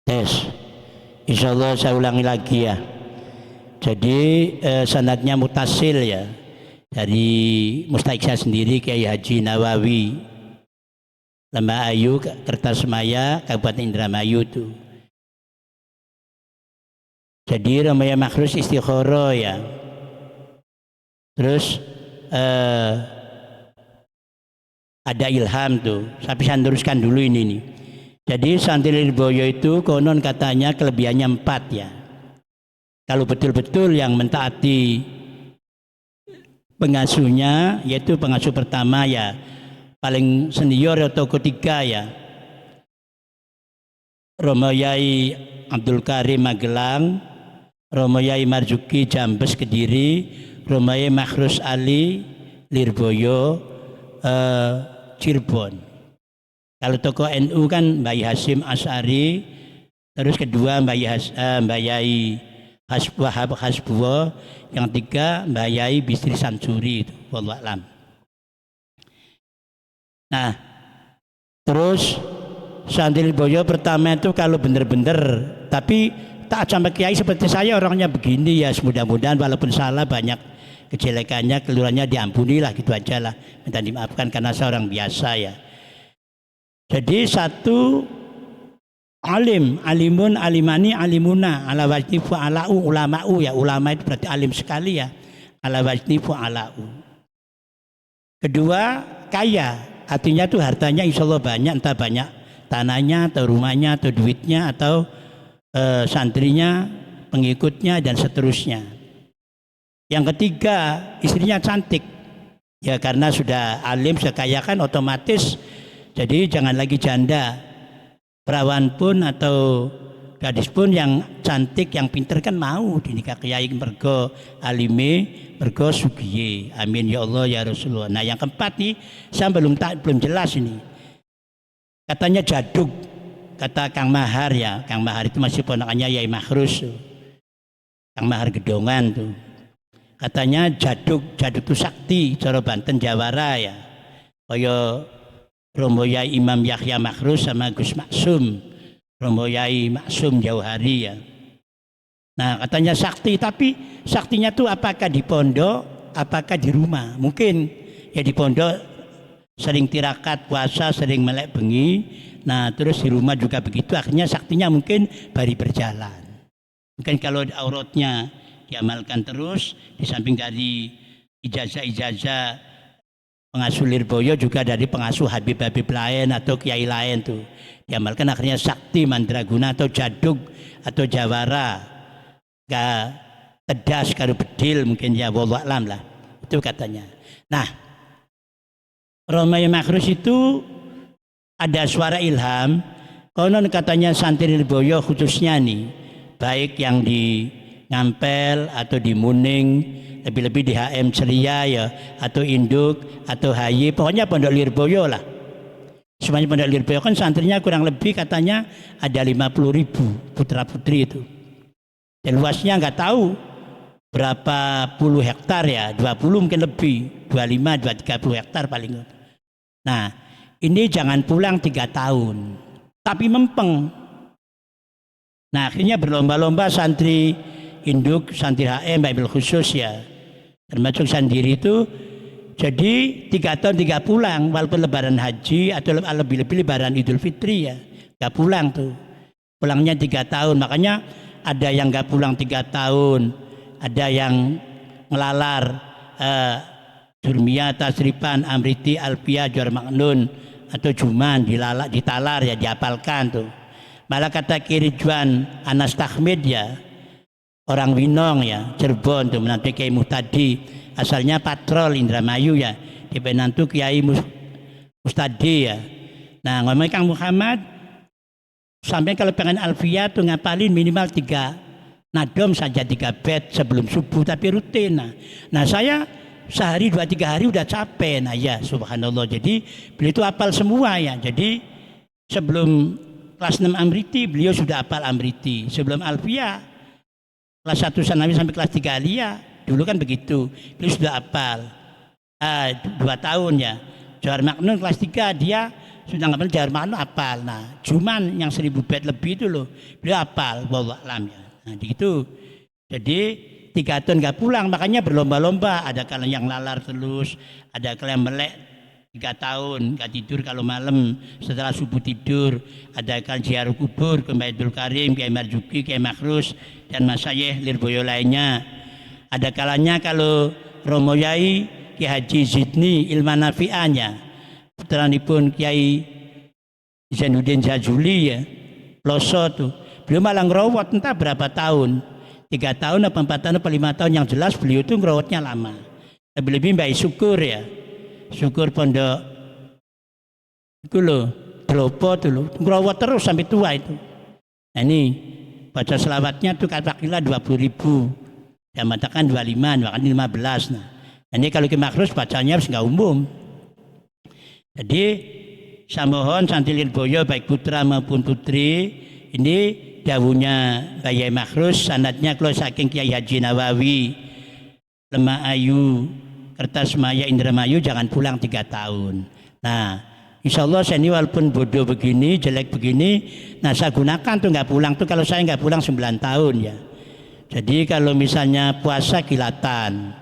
tes. Insya Allah saya ulangi lagi ya. Jadi sanadnya mutasil ya, dari mustahik saya sendiri Kiai Haji Nawawi, Lemah Ayu, Kertasemaya, Kabupaten Indramayu tuh. Jadi Romoya Makhrus istikharah ya. Terus ada ilham tuh. Tapi saya teruskan dulu ini nih. Jadi Santri Lirboyo itu konon katanya kelebihannya 4 ya. Kalau betul-betul yang mentaati pengasuhnya, yaitu pengasuh pertama ya, paling senior atau ketiga ya, Romoyai Abdul Karim Magelang, Romo Yai Marzuki Jambes Kediri, Romo Yai Makhrus Ali Lirboyo Cirebon. Kalau tokoh NU kan Mbak Hasim Asy'ari, terus kedua Mbak Yai Wahab Hasbuwo, yang ketiga Mbak Yai Bisri Sansuri, wallahu a'lam. Nah, terus Santri Lirboyo pertama itu kalau benar-benar, tapi tak sampai kiai seperti saya orangnya begini ya, mudah-mudahan walaupun salah banyak kejelekannya, keluarnya diampuni lah, gitu aja lah, minta dimaafkan karena saya orang biasa ya. Jadi satu alim, alimun, alimani, alimuna, ala wajni fu'ala'u, ulama'u ya, ulama itu berarti alim sekali ya, ala wajni fu'ala'u. Kedua, kaya, artinya tuh hartanya insya Allah banyak, entah banyak tanahnya atau rumahnya atau duitnya atau santrinya, pengikutnya dan seterusnya. Yang ketiga, istrinya cantik ya, karena sudah alim, sudah kaya kan otomatis, jadi jangan lagi janda. Perawan pun atau gadis pun yang cantik, yang pinter kan mau dinikah kiai mergo alime, mergo sugiye. Amin ya Allah ya Rasulullah. Nah yang keempat nih, saya belum jelas ini. Katanya jaduk, kata Kang Mahar ya. Kang Mahar itu masih ponakannya Yai Makhrus, Kang Mahar Gedongan tuh. Katanya jaduk itu sakti, cara Banten Jawara ya. Kaya Romo Yai Imam Yahya Makhrus sama Gus Maksum, Romo Yai Maksum Jauhari ya. Nah katanya sakti, tapi saktinya tuh apakah di pondok, apakah di rumah? Mungkin ya di pondok sering tirakat puasa, sering melek bengi. Nah terus di rumah juga begitu, akhirnya saktinya mungkin bari berjalan. Mungkin kalau auratnya diamalkan terus, di samping dari ijazah-ijazah pengasuh Lirboyo juga dari pengasuh Habib-Habib lain atau kiai lain tuh diamalkan, akhirnya sakti, mandraguna atau jaduk atau jawara, gak tedas karo bedil mungkin ya, wallahu a'lam lah, itu katanya. Nah Romo Yai Makhrus itu ada suara ilham, konon katanya santri Lirboyo khususnya nih, baik yang di Ngampel atau di Muning, lebih-lebih di HM Ceria ya, atau Induk atau HY, pokoknya Pondok Lirboyo lah. Semuanya Pondok Lirboyo kan santrinya kurang lebih katanya ada 50.000 putra putri itu. Dan luasnya nggak tahu berapa puluh hektar ya, 20 mungkin lebih, 25, 30 hektar paling. Nah ini jangan pulang 3 tahun, tapi mempeng. Nah akhirnya berlomba-lomba santri Induk, santri HM, Bible khusus ya, termasuk sendiri itu. Jadi 3 tahun 3 pulang, walaupun lebaran haji atau lebih-lebih lebaran Idul Fitri ya, gak pulang tuh. Pulangnya 3 tahun, makanya ada yang gak pulang 3 tahun, ada yang ngelalar Jurmiyah, Tasripan, Amriti, Alfia, Johar Maknun atau Juman ditalar ya, dihafalkan tuh. Malah kata Kiridwan Anas Tahmid ya, orang Winong ya, Cirebon tuh, menantu Kiai Muhtadi, asalnya patrol Indramayu ya, di penantu Kiai Mustadi ya. Nah ngomong Kang Muhammad, sampai kalau pengen alfiyah tuh ngapalin minimal 3 nadom saja, 3 bed sebelum subuh, tapi rutin. Nah saya sehari 2-3 hari udah capek. Nah ya subhanallah, jadi beliau itu hafal semua ya. Jadi sebelum kelas 6 Amriti beliau sudah hafal Amriti, sebelum alfiyah kelas 1 Sanawi sampai kelas 3 Aliyah dulu kan begitu, beliau sudah hafal 2 tahun ya. Johar Maknun kelas 3 dia sudah ngapal Johar Maknun hafal. Nah Juman yang 1000 bed lebih itu loh beliau hafal, wallahu a'lam ya. Nah gitu, jadi 3 tahun gak pulang, makanya berlomba-lomba. Ada kalian yang lalar terus, ada kalian melek 3 tahun gak tidur kalau malam setelah subuh tidur, ada kalian ziarah kubur ke Abdul Karim, Kiai Marzuki, Kiai Makhrus dan Masyayikh Lirboyo lainnya. Ada kalanya kalau Romo Yai Kiai Haji Zidni Ilman Nafi'anya, puteranipun Kiai Zainuddin Jazuli ya, Ploso tuh, beliau malah ngerawat entah berapa tahun, 3 tahun apa 4 tahun apa 5 tahun, yang jelas beliau itu ngerawatnya lama. Lebih-lebih Mbak Syukur ya, Syukur pondok itu loh, Dropo tuh loh, ngerawat terus sampai tua itu. Nah ini baca selawatnya tuh katakanlah 20.000, yang mengatakan 25, bahkan 15. Nah, ini kalau Ki Makrus bacanya harus nggak umum. Jadi saya mohon Santri Lirboyo baik putra maupun putri, ini dawuhnya Bayi Makrus, sanadnya kalau saking Kiai Haji Nawawi, Lemah Ayu, Kertasmaya, Indramayu, jangan pulang 3 tahun. Nah, insya Allah saya ini walaupun bodoh begini, jelek begini, nah saya gunakan tuh nggak pulang tuh, kalau saya nggak pulang 9 tahun ya. Jadi kalau misalnya puasa kilatan,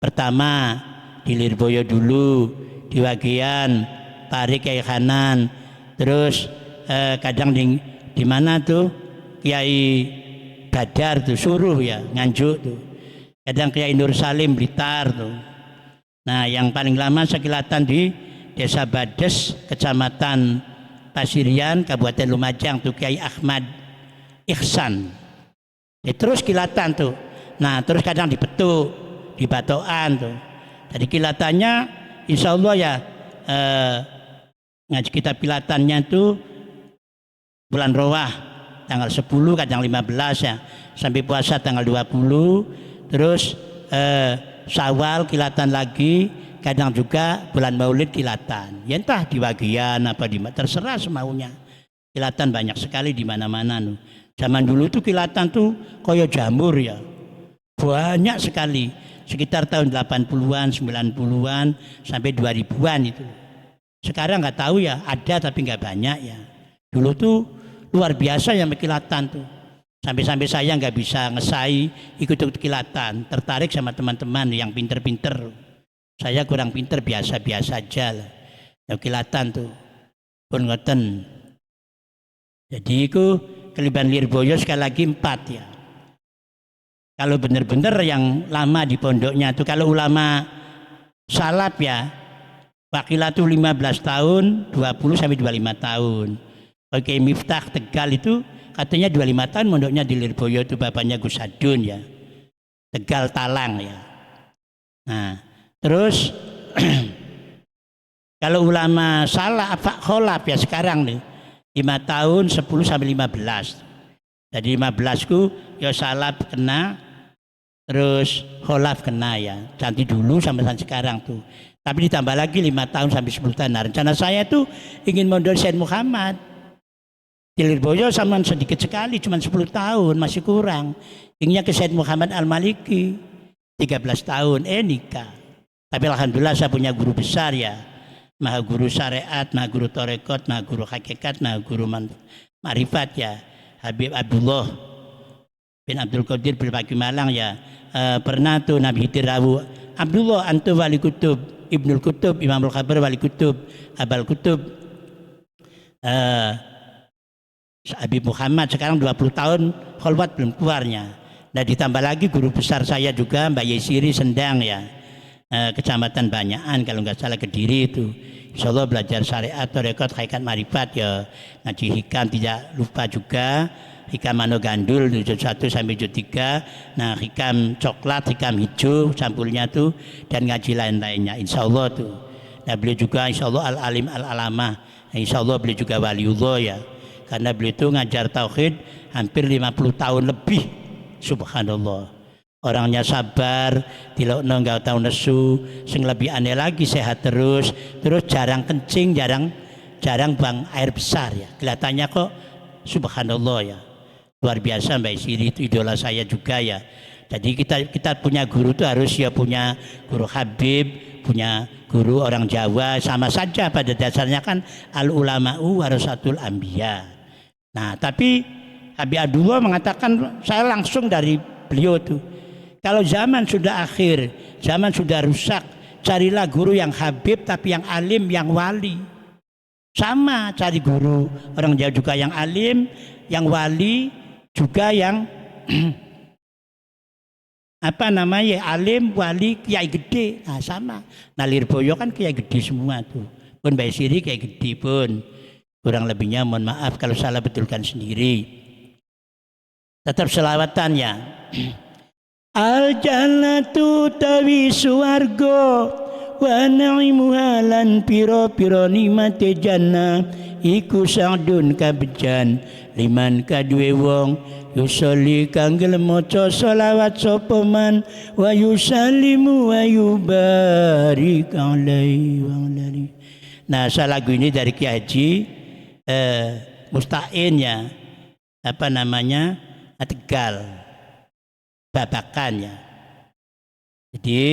pertama di Lirboyo dulu, di Wagian, tarik Kiai kanan, terus kadang di mana tuh Kiai Badar tuh suruh ya, Nganjuk tuh. Kadang Kiai Nur Salim Blitar tuh. Nah, yang paling lama sekilatan di Desa Bades, Kecamatan Pasirian, Kabupaten Lumajang tuh Kiai Ahmad Ihsan. Terus kilatan tuh. Nah, terus kadang di Petuk, di Batoan tuh. Jadi kilatannya insya Allah ya ngaji kitab kilatannya tuh bulan Rowah tanggal 10, kadang 15 ya, sampai puasa tanggal 20, terus Syawal kilatan lagi, kadang juga bulan Maulid kilatan. Ya entah di Wagian apa di terserah semaunya. Kilatan banyak sekali di mana-mana tuh. Zaman dulu tuh kilatan tuh koyo jamur ya. Banyak sekali, sekitar tahun 80-an, 90-an sampai 2000-an itu. Sekarang nggak tahu ya, ada tapi nggak banyak ya. Dulu tuh luar biasa yang kilatan tuh. Sampai-sampai saya nggak bisa ngesai ikut kilatan, tertarik sama teman-teman yang pinter-pinter. Saya kurang pinter, biasa-biasa aja lah. Yang kilatan tuh pun ngoten. Jadi itu kelebihan Lirboyo sekali lagi 4 ya. Kalau benar-benar yang lama di pondoknya tuh, kalau ulama salaf ya, wakilah tuh 15 tahun, 20 sampai 25 tahun. Oke, Miftah Tegal itu katanya 25 tahun mondoknya di Lirboyo itu bapaknya Gus Hadun ya. Tegal Talang ya. Nah, terus kalau ulama salah apa kholaf ya sekarang nih 5 tahun 10 sampai 15. Jadi 15 ku ya salaf kena, terus kholaf kena ya. Cantik dulu sampai sekarang tuh. Tapi ditambah lagi 5 tahun sampai 10 tahun. Nah, rencana saya tuh ingin mondok Said Muhammad. Di Lirboyo sama sedikit sekali, cuma 10 tahun, masih kurang. Inginnya ke Said Muhammad Al-Maliki, 13 tahun, nikah. Tapi alhamdulillah saya punya guru besar ya. Maha guru syariat, maha guru torekot, maha guru hakikat, maha guru marifat ya. Habib Abdullah bin Abdul Qadir Bilbaki Malang ya. Pernah tuh Nabi Hitirawu, Abdullah antu wali kutub, Ibnul Kutub, Imamul Khabar wali kutub, Abal Kutub. Habib Muhammad sekarang 20 tahun kholwat belum keluarnya. Nah, ditambah lagi guru besar saya juga Mbak Yesiri Sendang ya, Kecamatan Banyakan kalau nggak salah Kediri itu. Insya Allah belajar syariat, torekot, hakikat, marifat ya, ngaji hikam tidak lupa juga, hikam mano gandul 1 sampai 3. Nah, hikam coklat, hikam hijau sampulnya tuh, dan ngaji lain-lainnya insya Allah tuh. Nah, beliau juga insya Allah al-alim al-alamah. Nah, insya Allah beliau juga waliullah ya. Karena beliau itu ngajar tauhid hampir 50 tahun lebih. Subhanallah. Orangnya sabar, tilokno enggak tahu nesu, sing lebih aneh lagi sehat terus jarang kencing, jarang buang air besar ya. Kelihatannya kok subhanallah ya. Luar biasa Mbak Siri, itu idola saya juga ya. Jadi kita punya guru itu harus ya punya guru Habib, punya guru orang Jawa, sama saja pada dasarnya kan al ulama'u warasatul anbiya. Nah, tapi Habib Abdullah mengatakan, saya langsung dari beliau tuh, kalau zaman sudah akhir, zaman sudah rusak, carilah guru yang Habib tapi yang alim, yang wali. Sama cari guru orang Jawa juga yang alim, yang wali, juga yang apa namanya, alim, wali, kiai gede. Nah, sama. Nah, Lirboyo kan kiai gede semua tuh. Pun Mbak Siri kiai gede pun. Kurang lebihnya mohon maaf kalau salah, betulkan sendiri. Tetap selawatan ya. Al jannatu tawi suwargo wa na'imuha lan piro-piro nikmate jannah iku sa'dun kabejan liman kadue wong yusolli kang gelem maca selawat sapa man wa yusallimu wa yubarik alaihi wa alaihi. Nah, lagu ini dari Ki Haji Musta'in apa namanya? Tegal babakan ya. Jadi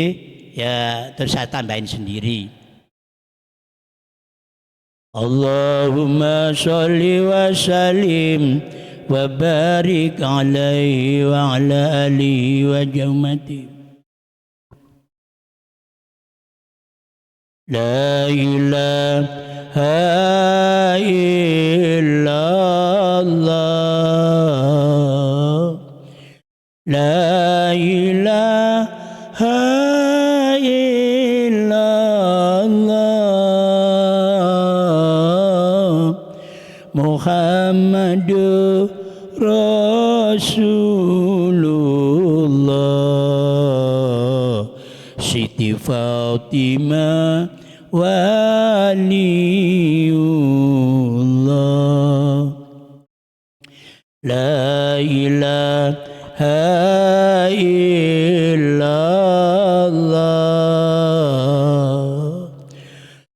ya terus saya tambahin sendiri. Allahumma sholli wa sallim wa barik alaihi wa ala alihi wa jumati. La ilaha illallah, la ilaha illallah, Muhammadur Rasulullah, Siti Fatimah waliullah. La ilaha illallah,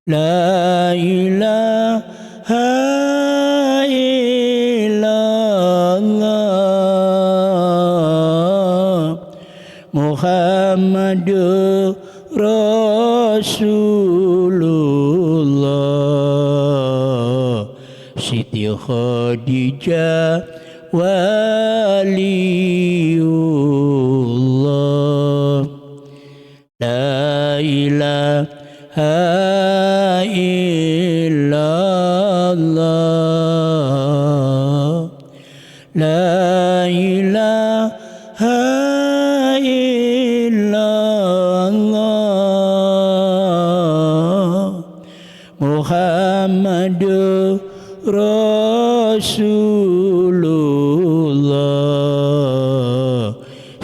la ilaha illallah, Muhammadur Rasulullah, Siti Khadijah waliullah. La ilaha illallah, la ilaha illallah, Muhammadur Rasulullah,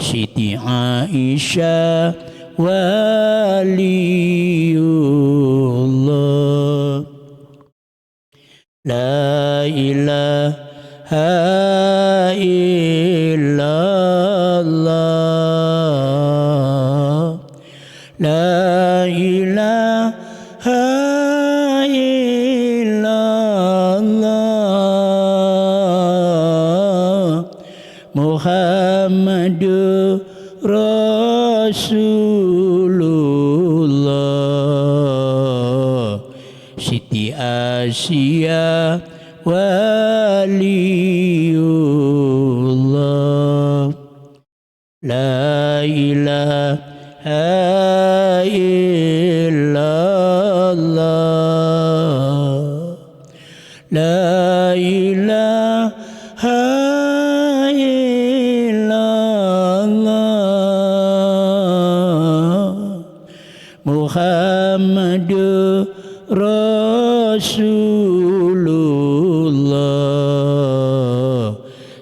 Siti Aisyah waliullah. La ilaha illallah, la ilaha illallah, Muhammadur Rasulullah, Siti Asia waliullah. La ilaha illallah, la ilaha illallah, Muhammadur Rasulullah,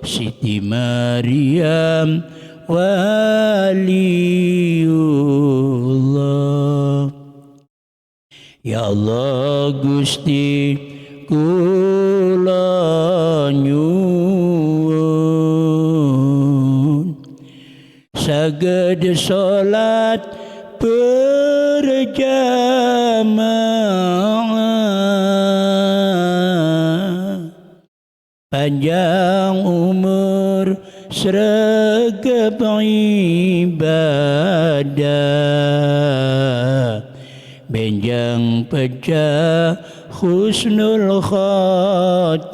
Siti Maryam waliullah. Ya Allah Gusti kula nyuwun saged salat berjamaah, panjang umur sregep ibadah, benjang pecah husnul khatimah.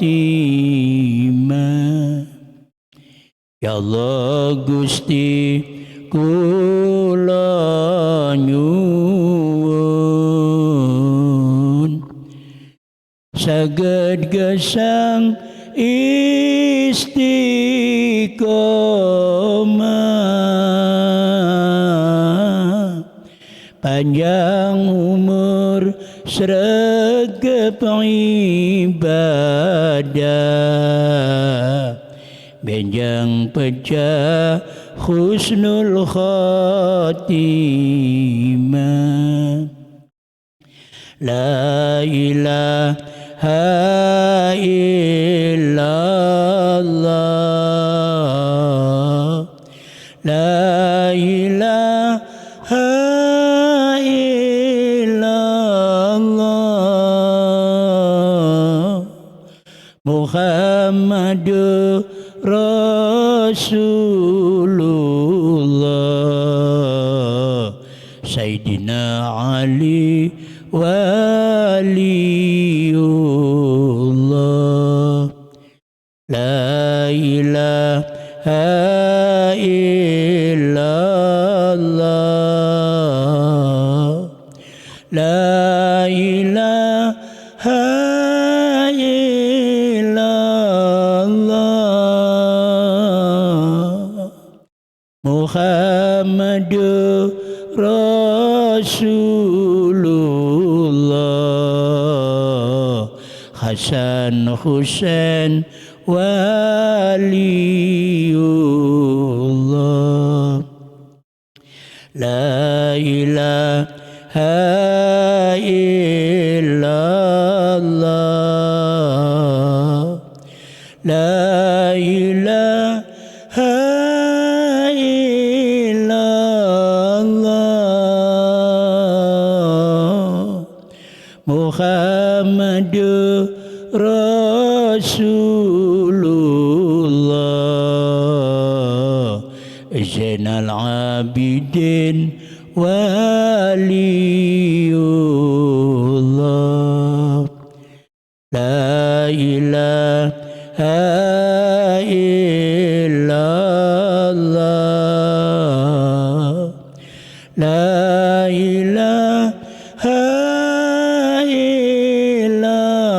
Ya Allah Gusti kula nyuwun saged gesang istiqomah, panjang umur sregep ibadah, benjang pecah husnul khatimah. La ilaha illallah, la ilaha illallah, Muhammadur Rasulullah, Sayyidina Ali waliullah, la ilaha illallah, la ilaha illallah, Muhammadur Rasulullah, Hasan Husain waliullah, la ilaha illallah, la ilaha illallah, Muhammadur Rasulullah, Zainal Abidin waliullah, la ilaha illallah, la ilaha illallah,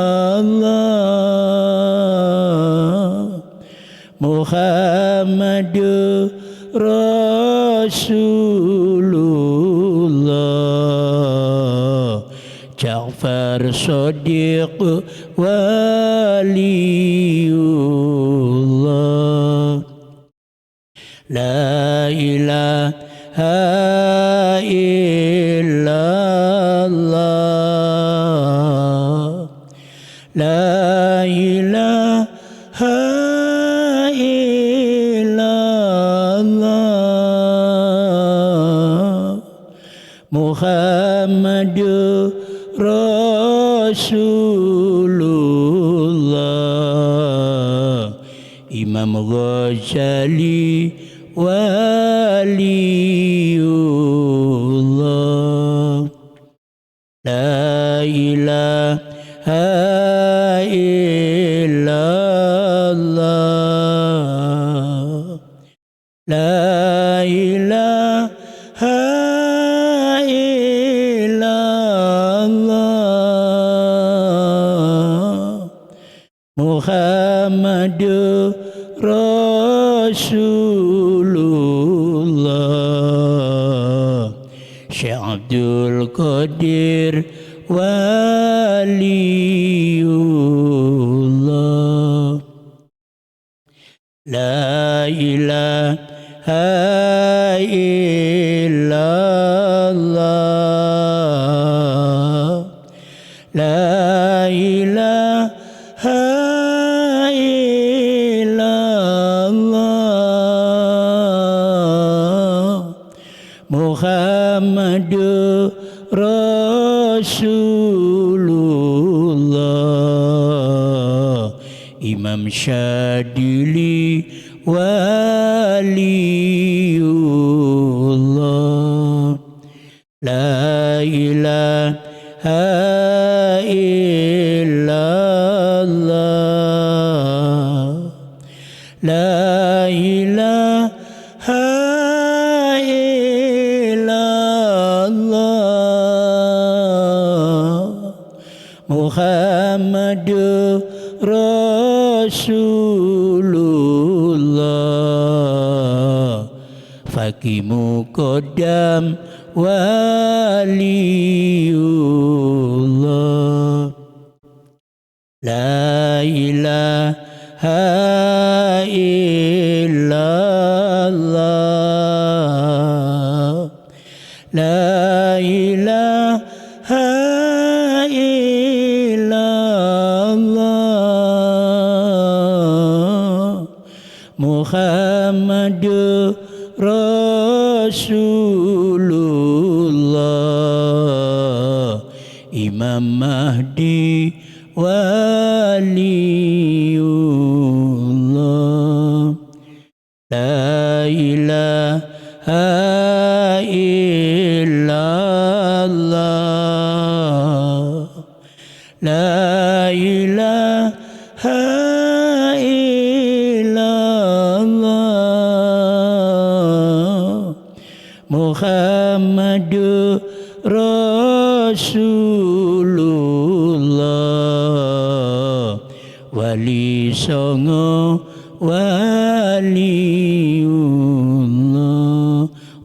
Muhammadur Rasulullah, Ja'far Shadiq waliullah, la ilaha illallah, la ilaha illallah, Muhammadur Rasulullah, Imam Ghazali waliullah, la ilaha illallah, la ilaha illallah, Muhammadur Rasulullah, Syekh Abdul Qadir waliullah, la ilaha illallah, la ilaha illallah, Muhammadur Rasulullah, Imam Syadili waliullah, la ilaha illallah, la ilaha illallah, Muhammadur Rasulullah, Faqih Muqaddam waliullah, la ilaha illallah, la ilaha illallah, Muhammadur Rasulullah Imam Mahdi waliullah La ilaha illallah La ilaha illallah Muhammadur Rasulullah Wali songo waliullah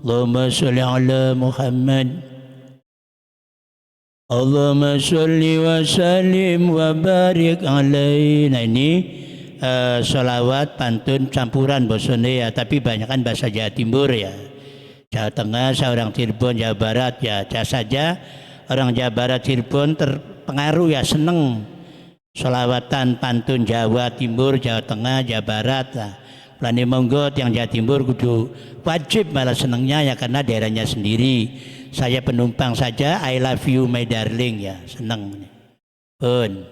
Allahumma sholli ala Muhammad Allahumma sholli wa sallim wa barik alaihi. Nah ini sholawat pantun campuran bosone ya, tapi banyak kan bahasa Jawa Timur ya. Jawa Tengah, seorang Cirebon, Jawa Barat ya. Saja orang Jawa Barat Cirebon terpengaruh ya, seneng sholawatan pantun Jawa Timur, Jawa Tengah, Jawa Barat lah. Pelani monggo yang Jawa Timur kudu wajib malah senengnya ya karena daerahnya sendiri. Saya penumpang saja, I love you my darling ya, seneng pun.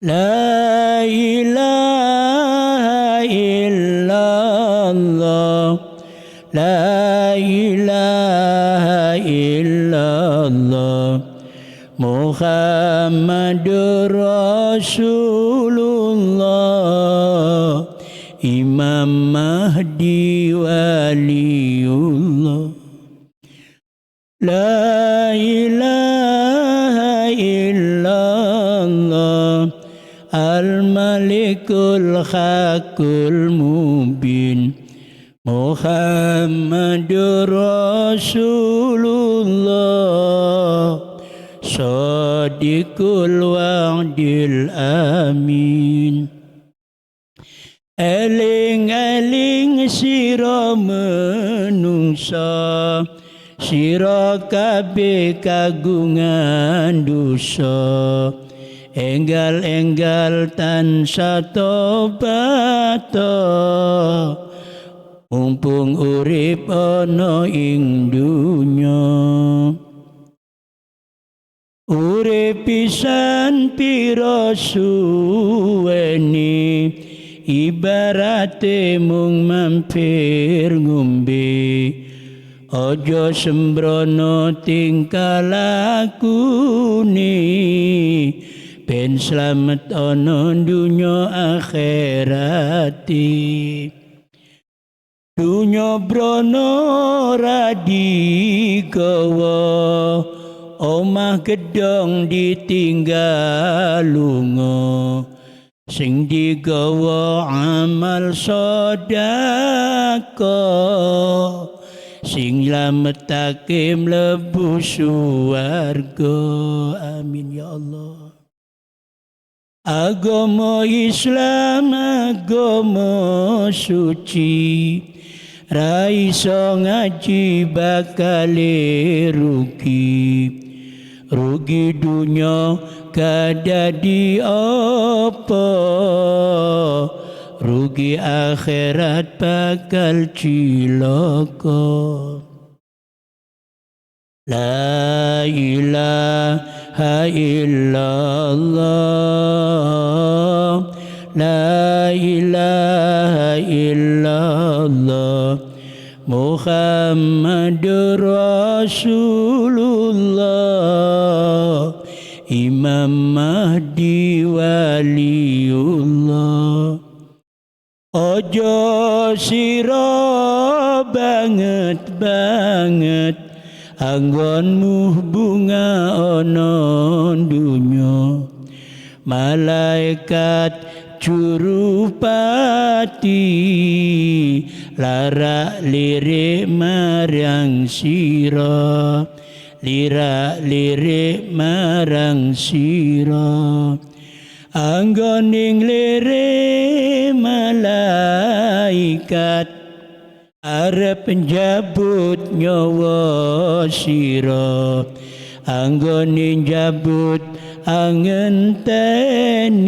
La ilaha illallah La ilaha illallah Muhammadur Rasulullah Imam Mahdi waliullah La ilaha illallah Al-Malikul Haqqul Mubin Muhammadur Rasulullah Shadiqul Wa'dil Amin Eling-eling sira menungsa sira kabeh kagungan dosa enggal-enggal tansah tobat mumpung urip ana ing dunya urip pisan pira suweni ibarate mung mampir ngombe aja sembrono tingkah lakune ben slamet ana dunya akhirati dunya brono radi gawa omah gedong ditinggal lunga sing digawa amal sedekah sing lametake mlebu swarga amin ya Allah agama Islam agama suci ra iso ngaji bakal rugi dunya kadadi apa rugi akhirat bakal cilaka La ilaha illallah La ilaha illallah Muhammadur Rasulullah Imam Mahdi waliullah Ojo sira banget anggonmu bunga ana dunya malaikat jurupati lara lirik marang sira lirik marang sira anggoning lirik malaikat arep njabut nyawa sira anggone njabut angenteni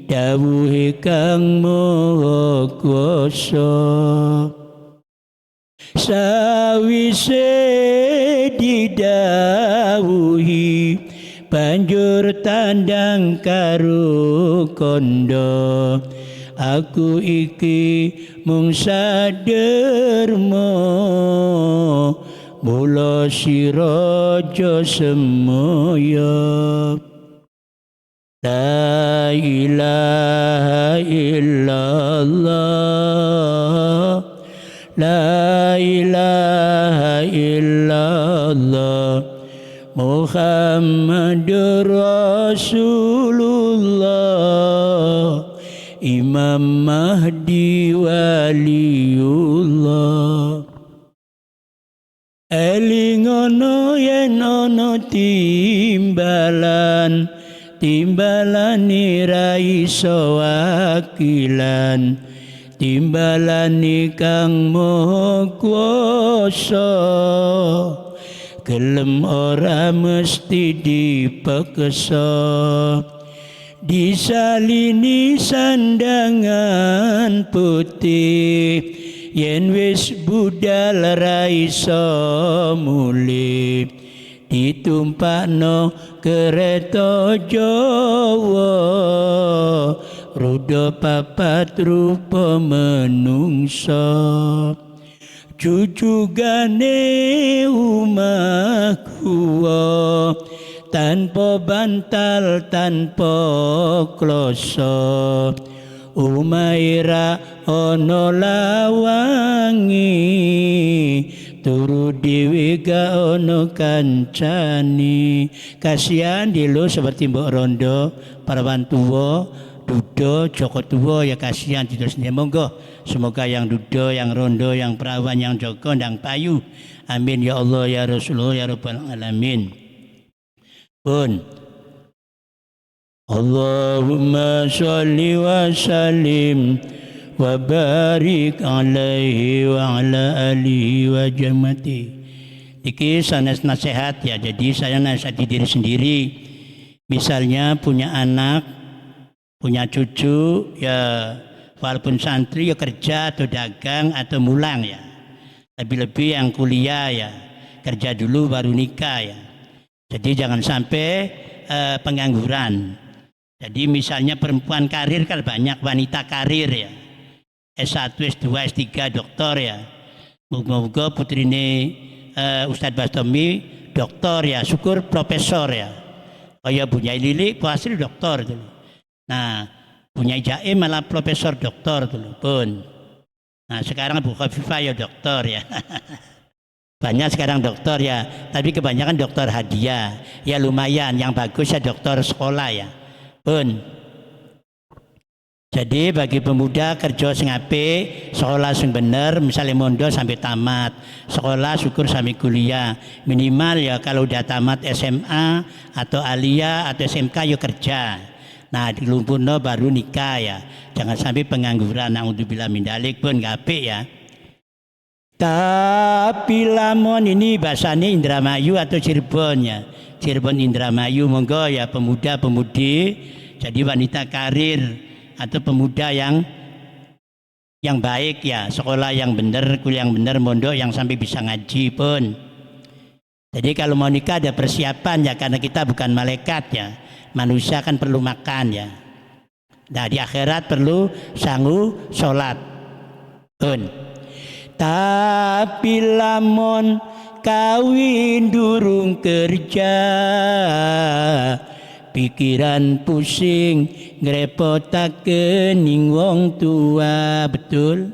dawuhe Kang Maha Kuwasa. Sawise didhawuhi banjur tandang karo kandha, aku iki mung saderma mula sira aja semaya. La ilaha illallah, la ilaha illallah, Muhammadur Rasulullah, Imam Mahdi waliullah. Eling ana yen ana timbalan, timbalane ra iso wakilan, timbalane Kang Maha Kuwasa, gelem ora mesti dipeksa. Disalini sandangan putih, yen wis budal ra iso mulih, ditumpakno kereta Jawa, roda papat rupa menungsa. Jujugane omah kuwa, tanpa bantal tanpa kloso, umaira ana lawangi, turu dhewe gak ana kancane. Kasihan dilo seperti Mbok Rondo, parawan tuwa, Duda, Joko Tuwa, ya kasihan dilo sendiri. Monggo semoga yang Duda, yang Rondo, yang perawan, yang Joko, yang Payu, amin ya Allah ya Rasulullah ya Rabbal Alamin. Pun Allahumma sholli wa sallim wa barik alaihi wa ala alihi wa jamati. Iki sanes nasihat ya, jadi saya nasihati diri sendiri. Misalnya punya anak, punya cucu ya, walaupun santri ya kerja atau dagang atau mulang ya. Lebih-lebih yang kuliah ya, kerja dulu baru nikah ya. Jadi jangan sampai pengangguran. Jadi misalnya perempuan karir kan banyak, wanita karir ya. S1, S2, S3, doktor ya. Moga-moga putrine Ustadz Bastomi doktor ya, syukur profesor ya. Kayak Bunyai Lili hasil doktor dulu. Nah, Bunyai Jaim malah profesor doktor dulu pun. Nah, sekarang Bu Khofifah ya doktor ya. Banyak sekarang dokter ya, tapi kebanyakan dokter hadiah. Ya lumayan, yang bagus ya dokter sekolah ya. Pun. Jadi bagi pemuda kerja sing apik, sekolah sing bener, misalnya mondo sampai tamat, sekolah syukur sampai kuliah. Minimal ya kalau udah tamat SMA atau aliyah atau SMK ya kerja. Nah di lumpuhno baru nikah ya. Jangan sampai pengangguran. Naudzubillah min dzalik pun gak apik ya. Tapi lamun ini bahasanya Indramayu atau Cirebon ya. Cirebon Indramayu, monggo ya pemuda-pemudi jadi wanita karir atau pemuda yang baik ya, sekolah yang benar, kuliah yang benar, mondok yang sampai bisa ngaji pun. Jadi kalau mau nikah ada persiapan ya, karena kita bukan malaikat ya. Manusia kan perlu makan ya. Nah di akhirat perlu sangu sholat pun. Tapi lamun kawin durung kerja, pikiran pusing ngrepotaken ning wong tua, betul.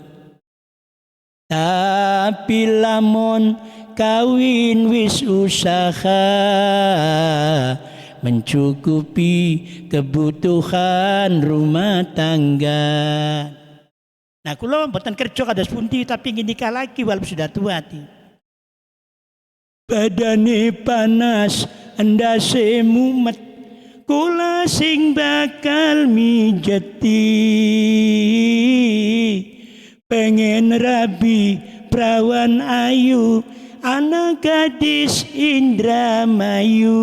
Tapi lamun kawin wis usaha mencukupi kebutuhan rumah tangga. Nah, kula mboten kerja kados pundi tapi ingin nikah lagi walaupun sudah tua. Badane panas, endase mumet, kula sing bakal mijeti. Pengen rabi perawan ayu, anak gadis Indramayu.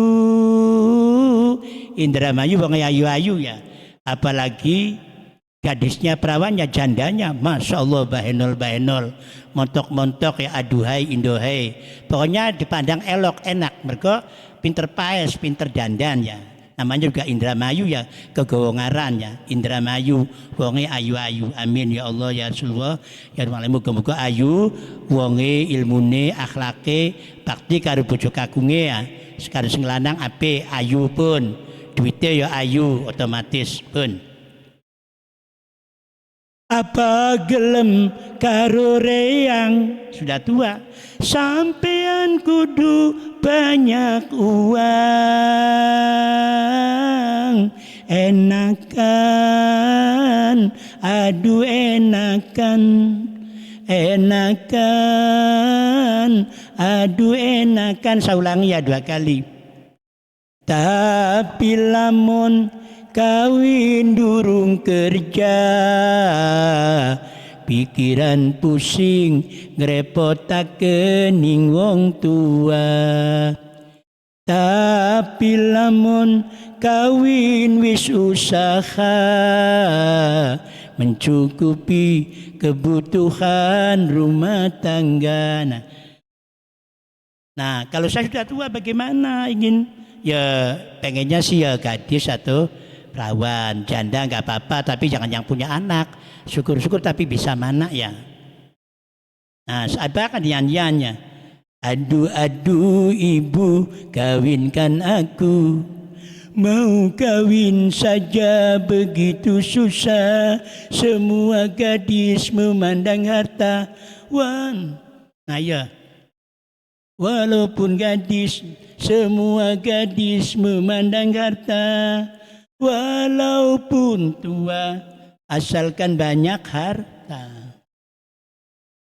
Indramayu wong ayu-ayu ya, apalagi gadisnya perawannya jandanya, masya Allah bahenol montok ya, aduhai indohai, pokoknya dipandang elok enak, mereka pinter paes pinter dandan ya, namanya juga Indramayu ya, kegawa ya Indramayu, wonge ayu-ayu. Amin ya Allah ya Rasulullah ya, muga-muga ayu wonge, ilmune, akhlake, bakti karo bojo kagunge ya, sekarang sing lanang apik ayu pun, duitnya ya ayu otomatis pun. Apa gelem karo reyang sudah tua, sampean kudu banyak uang, enakan aduh enakan aduh enakan. Saya ulangi ya 2 kali. Tapi lamun kawin durung kerja, pikiran pusing ngrepotaken ning wong tua. Tapi lamun kawin wis usaha, mencukupi kebutuhan rumah tangga. Nah, kalau saya sudah tua bagaimana? Ingin ya pengennya sih ya gadis atau perawan, janda nggak apa-apa, tapi jangan yang punya anak. Syukur-syukur tapi bisa mana ya. Nah, apa kan nyanyiannya? Aduh ibu kawinkan aku, mau kawin saja begitu susah, semua gadis memandang harta. Nah ya, walaupun gadis, semua gadis memandang harta, walaupun tua, asalkan banyak harta.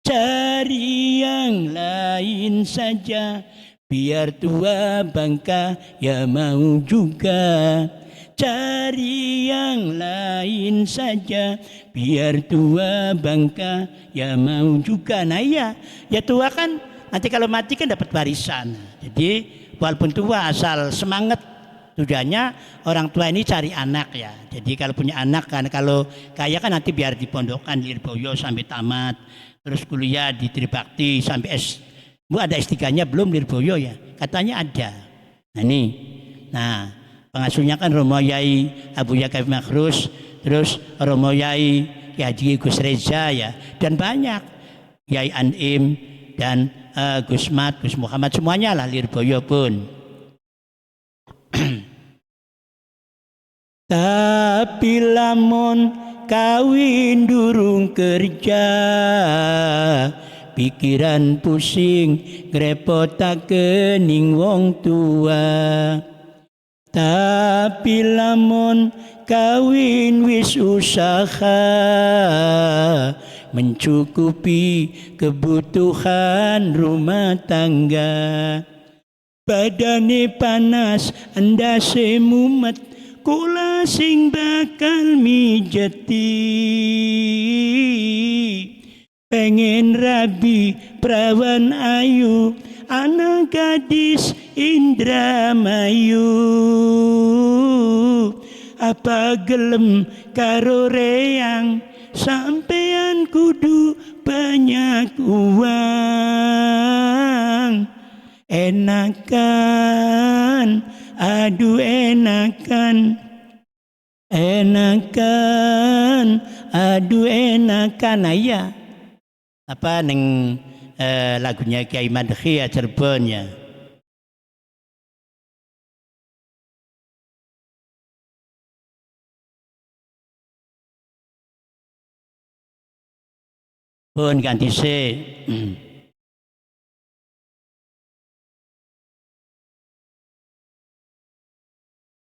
Cari yang lain saja, biar tua bangka ya mau juga. Cari yang lain saja, biar tua bangka ya mau juga. Nah ya tua kan nanti kalau mati kan dapat warisan. Jadi walaupun tua asal semangat. Tujuannya orang tua ini cari anak ya. Jadi kalau punya anak kan, kalau kaya kan nanti biar dipondokkan di Lirboyo sampai tamat, terus kuliah di Tribakti sampai Bu ada S3-nya belum Lirboyo ya? Katanya ada. Nah ini, nah pengasuhnya kan Romo Yai Abu Yakab Makhrus, terus Romo Yai Haji Gus Reza ya, dan banyak Yai Anim dan Gus Mat, Gus Muhammad, semuanya lah Lirboyo pun. Tapi lamun kawin durung kerja, pikiran pusing ngrepotaken ning wong tua. Tapi lamun kawin wis usaha, mencukupi kebutuhan rumah tangga. Badane panas endase mumet, kula sing bakal mijeti. Pengen rabi perawan ayu, anak gadis Indramayu. Apa gelem karo reyang, sampean kudu banyak uang. Enakan, aduh enakan, aduh enakan. Ayah apa neng lagunya Kiai Madhi ya, Cirebon ya. Pun ganti se.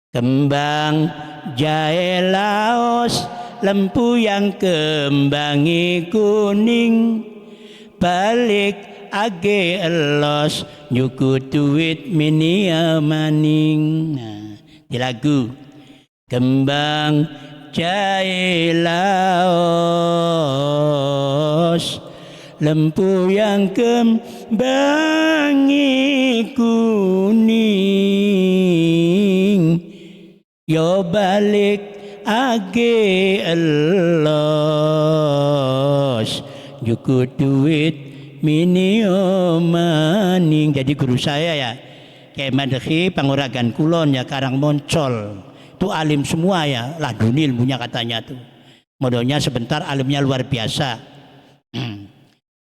Kembang jahe Laos, lempu yang kembangi kuning, balik age elos, nyuku duit minia maning. Nah, di lagu kembang jahe Laos, lempu yang kembangi kuning, yo balik age elos, cukup duit minio maning. Jadi guru saya ya Kiai Madhi Panguragan Kulon ya Karang Moncol, itu alim semua ya, laduni ilmunya katanya tuh. Modalnya sebentar, alimnya luar biasa.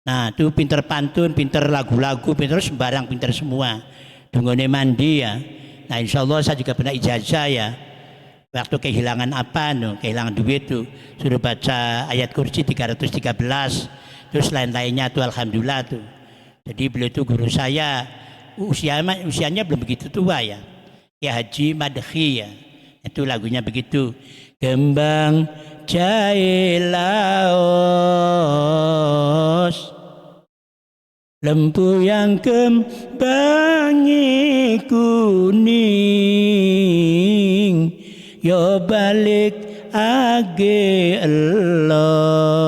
Nah itu pinter pantun, pinter lagu-lagu, pinter sembarang, pinter semua. Dungone mandi ya. Nah insya Allah saya juga pernah ijazah ya. Waktu kehilangan apa kehilangan duit tuh, suruh baca ayat kursi 313. Terus lain-lainnya tuh alhamdulillah tuh. Jadi beliau itu guru saya. Usianya belum begitu tua ya. Ya Haji Madhi ya. Itu lagunya begitu. Kembang jahe laos, lempu yang kembangi kuning, yo balik age elos,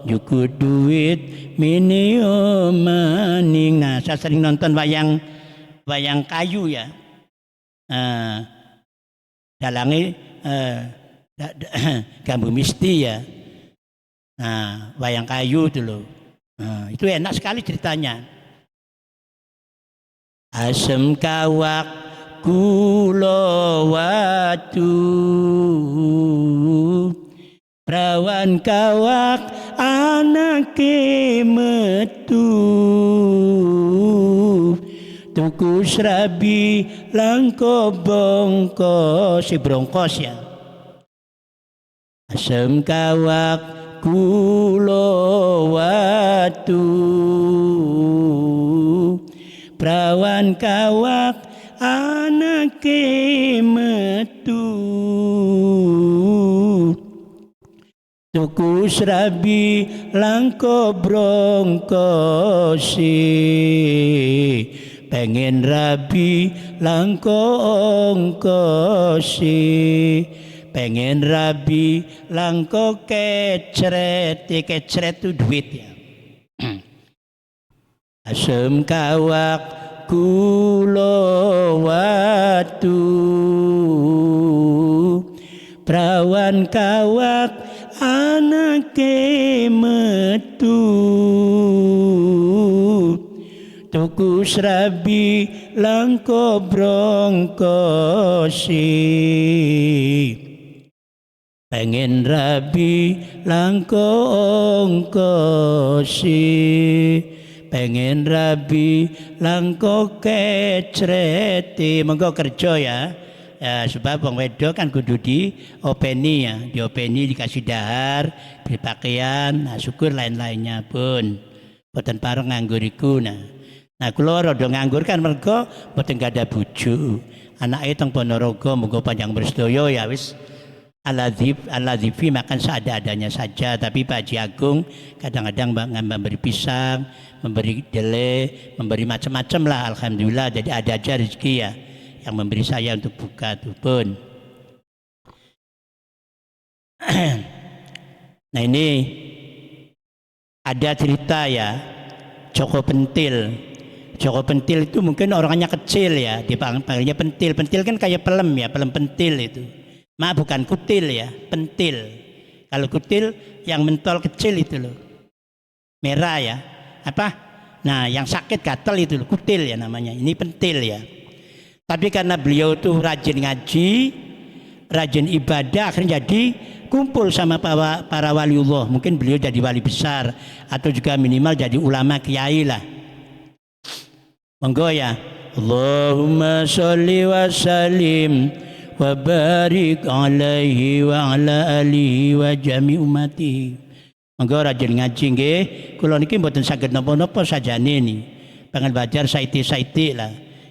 cukup duit minio maning. Nah saya sering nonton wayang kayu ya. Dalangi Gambu Misti ya. Nah wayang kayu itu loh. Itu enak sekali ceritanya. Asem kawak kulo watu, prawan kawak anake metu, tuku serabi langko bongkos, si brongkos ya. Asem kawak kulo watu, prawan kawak anake metu, tuku serabi langko brongkosi, pengen rabi langko ongkosi, pengen rabi langko kecret. Kecret itu duit ya. Asem kawak kulo watu, prawan kawak anake metu, tuku serabi langko brongkosi, pengen rabi langko ongkosi, pengen rabi langko kecreti. Monggo kerja ya. Ya, sebab wong wedok kan kudu di openi ya, di openi dikasih dahar, beli pakaian, nah syukur lain-lainnya pun. Boten pareng nganggur iku nah. Nah kula rada nganggur kan mergo boten gada bojo. Anake teng Ponorogo monggo panjang bersedaya ya wis. Al-Ladzifi makan seada-adanya saja, tapi Pak Haji Agung kadang-kadang memberi pisang, memberi dele, memberi macam-macam lah alhamdulillah. Jadi ada aja rezeki ya yang memberi saya untuk buka tuh pun. Nah ini ada cerita ya, Joko Pentil. Joko Pentil itu mungkin orangnya kecil ya, dipanggilnya pentil. Pentil kan kayak pelem ya, pelem pentil itu. Bukan kutil ya, pentil. Kalau kutil yang mentol kecil itu loh, merah ya. Apa? Nah yang sakit gatal itu loh, kutil ya namanya. Ini pentil ya. Tapi karena beliau tuh rajin ngaji, rajin ibadah, akhirnya jadi kumpul sama para waliullah. Mungkin beliau jadi wali besar atau juga minimal jadi ulama kiai lah. Monggo ya. Allahumma sholli wa sallim wa barik alaihi wa ala alihi wa jami ummati. Monggo rajin ngaji nggih. Kula niki mboten saged napa-napa sajane ni. Pengen belajar saiti-saiti lah.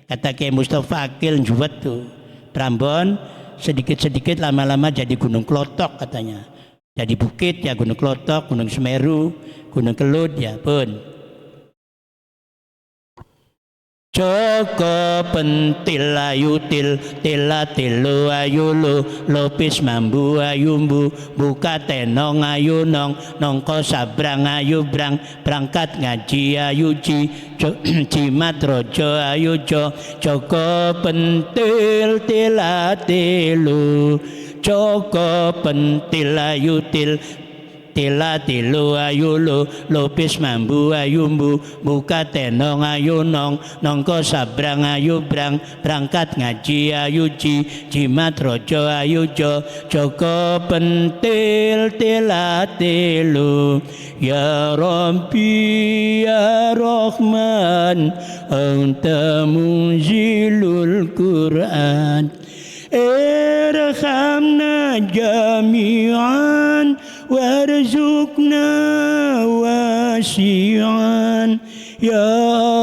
Kata Kiai Mustafa Akil Juwet tuh, Prambon sedikit-sedikit lama-lama jadi Gunung Klotok katanya. Jadi bukit ya Gunung Klotok, Gunung Semeru, Gunung Kelut ya pun. Joko pentil ayu til tila tilu ayu lu lopis mambu ayumbu buka tenong ayu nong nongko sabrang ayu brang berangkat ngaji ayu ji jimat rojo ayu jo joko pentil tila tilu joko pentil ayu til tila tilu ayu lu lopis mambu ayumbu buka tenong ayu nong nongko sabrang ayu brang berangkat ngaji ayu ji jimat rojo ayu jo joko pentil tila tilu ya Rabbi ya Rahman anta munzilul Quran irhamna jami'an warzuqna wasi'an ya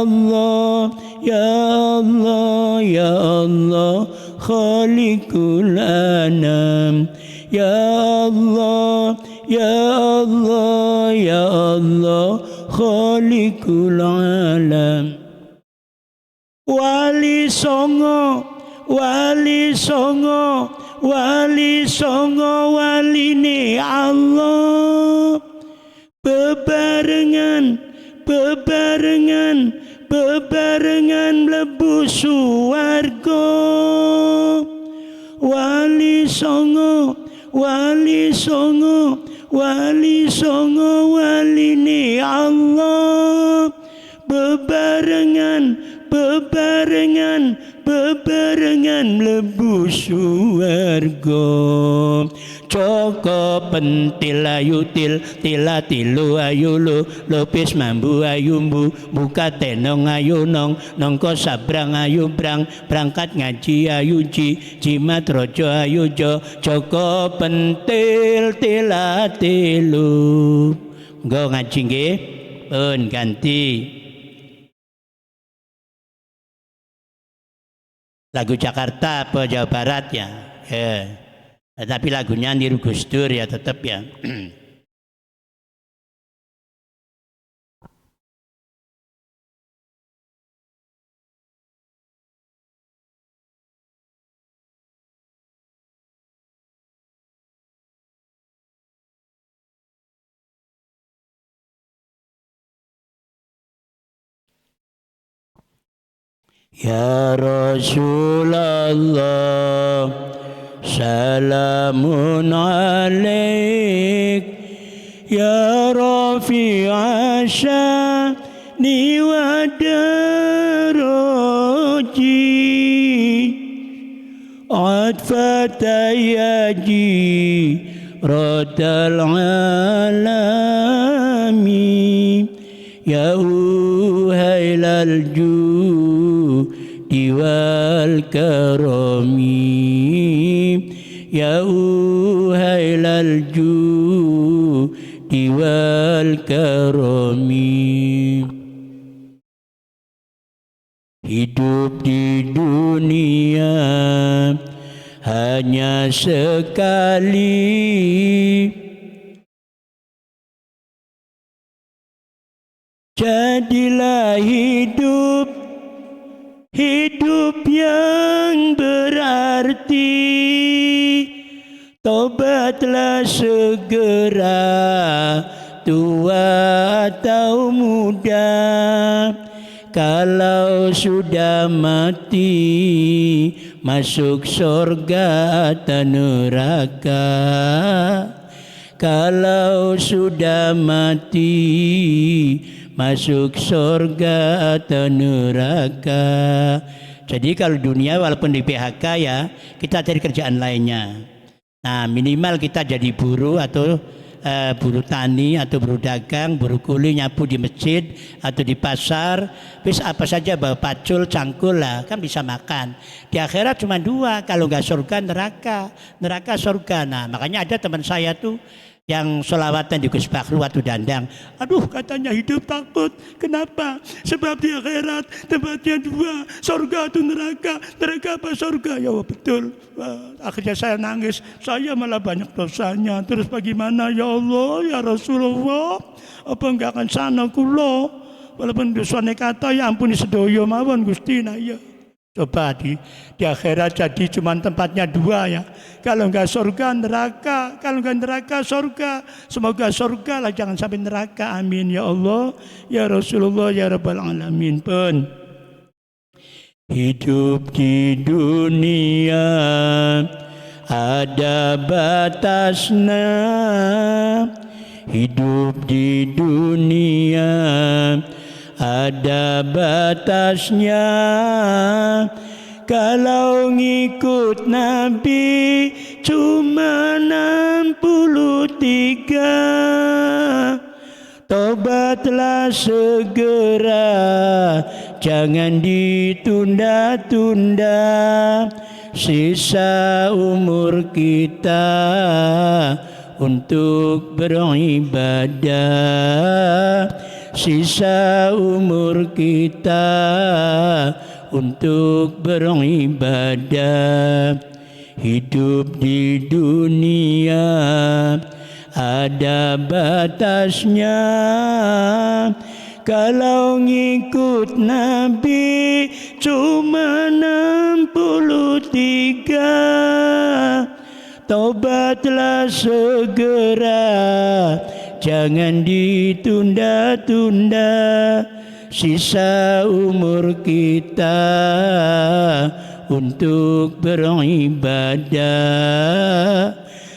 Allah ya Allah ya Allah khaliqul anam ya Allah ya Allah ya Allah khaliqul alam wali songo wali songo wali songo waline Allah bebarengan bebarengan bebarengan mlebu swarga wali songo wali songo wali songo waline Allah bebarengan bebarengan bebarengan mlebu swarga joko pentil ayu til tila tilu ayu lu lopis mambu ayumbu buka tenong ayu nong nongko sabrang ayu brang berangkat ngaji ayu ji jimat rojo ayu jo joko pentil tila tilu nggo ngaji nggih pun ganti lagu Jakarta apa Jawa Barat ya, tapi lagunya niru Gus Dur ya tetap ya. Ya Rasulullah salamun alaik ya rafi'a sya'ni wa daraji atfatayaji radal alami ya uhailal wal karami ya uhailal judi wal karami hidup di dunia hanya sekali jadilah hidup yang berarti tobatlah segera tua atau muda kalau sudah mati masuk surga atau neraka kalau sudah mati masuk surga atau neraka. Jadi kalau dunia walaupun di PHK ya kita cari kerjaan lainnya. Nah minimal kita jadi buruh atau buruh tani atau buruh dagang, buruh kuli nyapu di masjid atau di pasar, bis apa saja bawa pacul, cangkul lah kan bisa makan. Di akhirat cuma dua, kalau nggak surga neraka, neraka surga. Nah makanya ada teman saya tuh yang sholawatan di Gus Bakru waktu dandang, aduh katanya hidup takut, kenapa? Sebab di akhirat tempatnya dua, surga atau neraka, neraka apa surga? Ya betul. Akhirnya saya nangis, saya malah banyak dosanya, terus bagaimana ya Allah ya Rasulullah, apa enggak akan sana kulo? walaupun dosane kata ya ampuni sedaya mawon Gusti. Nah ya. Coba di akhirat jadi cuma tempatnya dua ya. Kalau enggak surga neraka, kalau enggak neraka surga. Semoga surga lah, jangan sampai neraka. Amin ya Allah, ya Rasulullah, ya Rabbal Alamin. Pun hidup di dunia ada batasnya. Hidup di dunia ada batasnya. Kalau ngikut Nabi cuma 63. Tobatlah segera, jangan ditunda-tunda. Sisa umur kita untuk beribadah. Sisa umur kita untuk beribadah. Hidup di dunia ada batasnya. Kalau ngikut Nabi cuma 63. Tobatlah segera, jangan ditunda-tunda. Sisa umur kita untuk beribadah.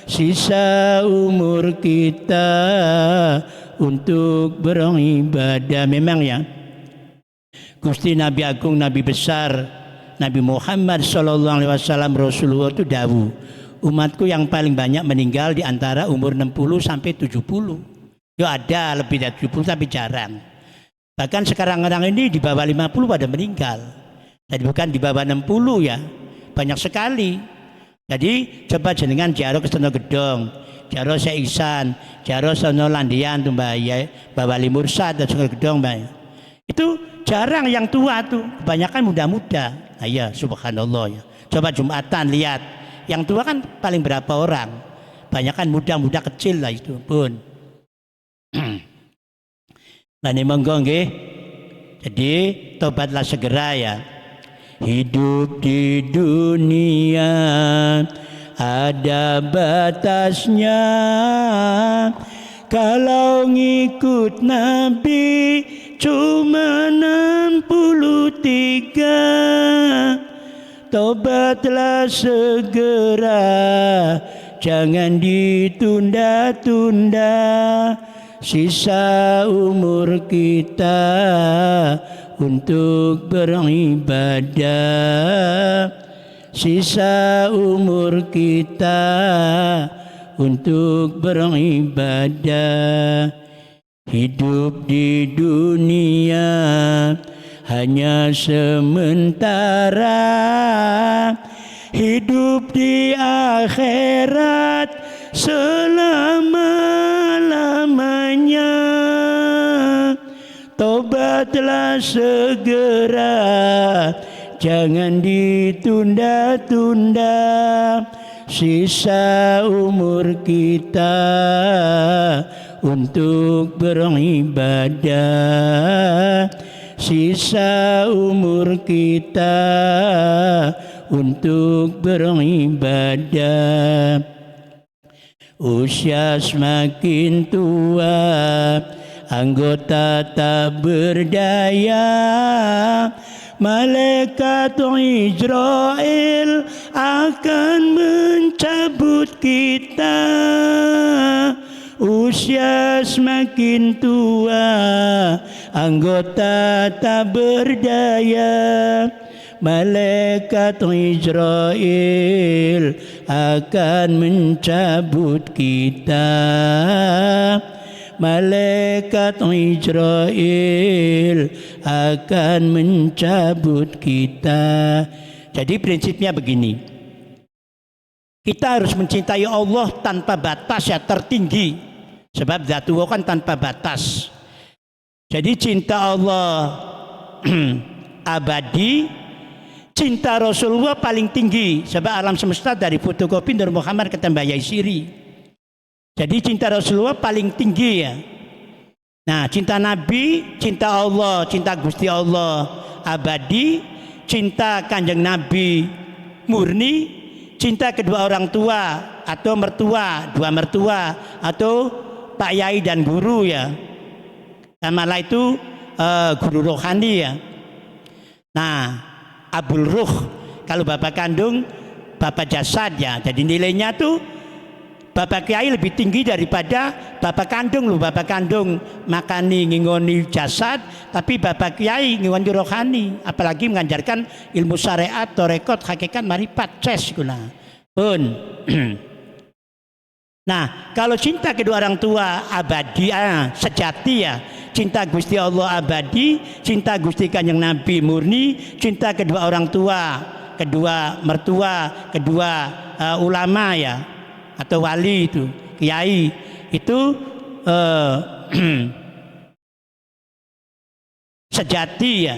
Sisa umur kita untuk beribadah. Memang ya, Gusti Nabi Agung, Nabi besar, Nabi Muhammad sallallahu alaihi wasallam Rasulullah itu dawuh, umatku yang paling banyak meninggal di antara umur 60 sampai 70. Ya ada lebih dari 70 tapi jarang. Bahkan sekarang-kadang ini di bawah 50 pada meninggal. Jadi bukan di bawah 60 ya. Banyak sekali. Jadi coba jenengan jaro ke sono Gedong, jaro Syekh Ihsan, jaro sono Landian tuh Mbak ya, Mbak Wali Mursad dan sono Gedong Mbak. Itu jarang yang tua tuh, kebanyakan muda-muda. Nah ya subhanallah ya. Coba Jumatan lihat, yang tua kan paling berapa orang? Banyakan muda-muda kecil lah itu pun. Lah ini monggo nggih. Jadi tobatlah segera ya. Hidup di dunia ada batasnya. Kalau ngikut Nabi cuma 63. Tobatlah segera, jangan ditunda-tunda. Sisa umur kita untuk beribadah. Sisa umur kita untuk beribadah. Hidup di dunia hanya sementara. Hidup di akhirat selama-lamanya. Tobatlah segera, jangan ditunda-tunda. Sisa umur kita untuk beribadah. Sisa umur kita untuk beribadah. Usia semakin tua, anggota tak berdaya. Malaikat Israel akan mencabut kita. Usia semakin tua, anggota tak berdaya. Malaikat Israel akan mencabut kita. Malaikat Israel akan mencabut kita. Jadi prinsipnya begini, kita harus mencintai Allah tanpa batas ya, tertinggi. Sebab Dzatullah kan tanpa batas. Jadi cinta Allah abadi, cinta Rasulullah paling tinggi. Sebab alam semesta dari fotokopi Nur Muhammad kata Mbak Yaisiri. Jadi cinta Rasulullah paling tinggi ya. Nah, cinta Nabi, cinta Allah, cinta Gusti Allah abadi, cinta Kanjeng Nabi murni, cinta kedua orang tua atau mertua, dua mertua atau Pak Yai dan guru ya. Dan malah itu guru rohani ya. Nah, Abul Ruh kalau bapak kandung, bapak jasad ya. Jadi nilainya tuh Bapak Kiai lebih tinggi daripada Bapak kandung loh. Bapak kandung makani ngingoni jasad, tapi Bapak Kiai ngingoni rohani. Apalagi mengajarkan ilmu syariat, torekot, hakikat, marifat, ces guna. Pun. Nah, kalau cinta kedua orang tua abadi, sejati ya. Cinta Gusti Allah abadi, cinta Gusti Kanjeng Nabi murni, cinta kedua orang tua, kedua mertua, kedua ulama ya. Atau wali itu, kiai itu sejati ya.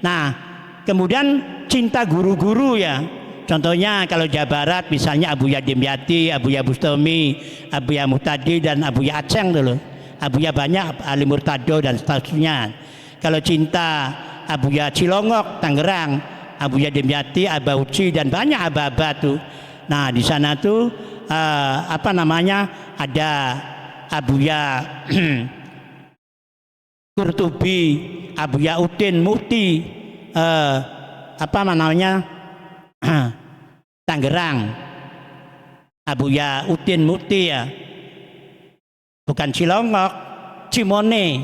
Nah, kemudian cinta guru-guru ya. Contohnya kalau Jawa Barat misalnya Abuya Dimyati, Abuya Bustami, Abuya Muhtadi dan Abuya Aceng dulu. Abuya banyak, Ali Murtado dan seterusnya. Kalau cinta Abuya Cilongok, Tangerang, Abuya Dimyati, Aba Uci dan banyak aba-aba tuh. Nah, di sana tuh apa namanya, ada Abuya Kurtubi, Abuya Udin Mufti, apa namanya, Tangerang, Abuya Udin Mufti ya, bukan Cilongok, Cimone.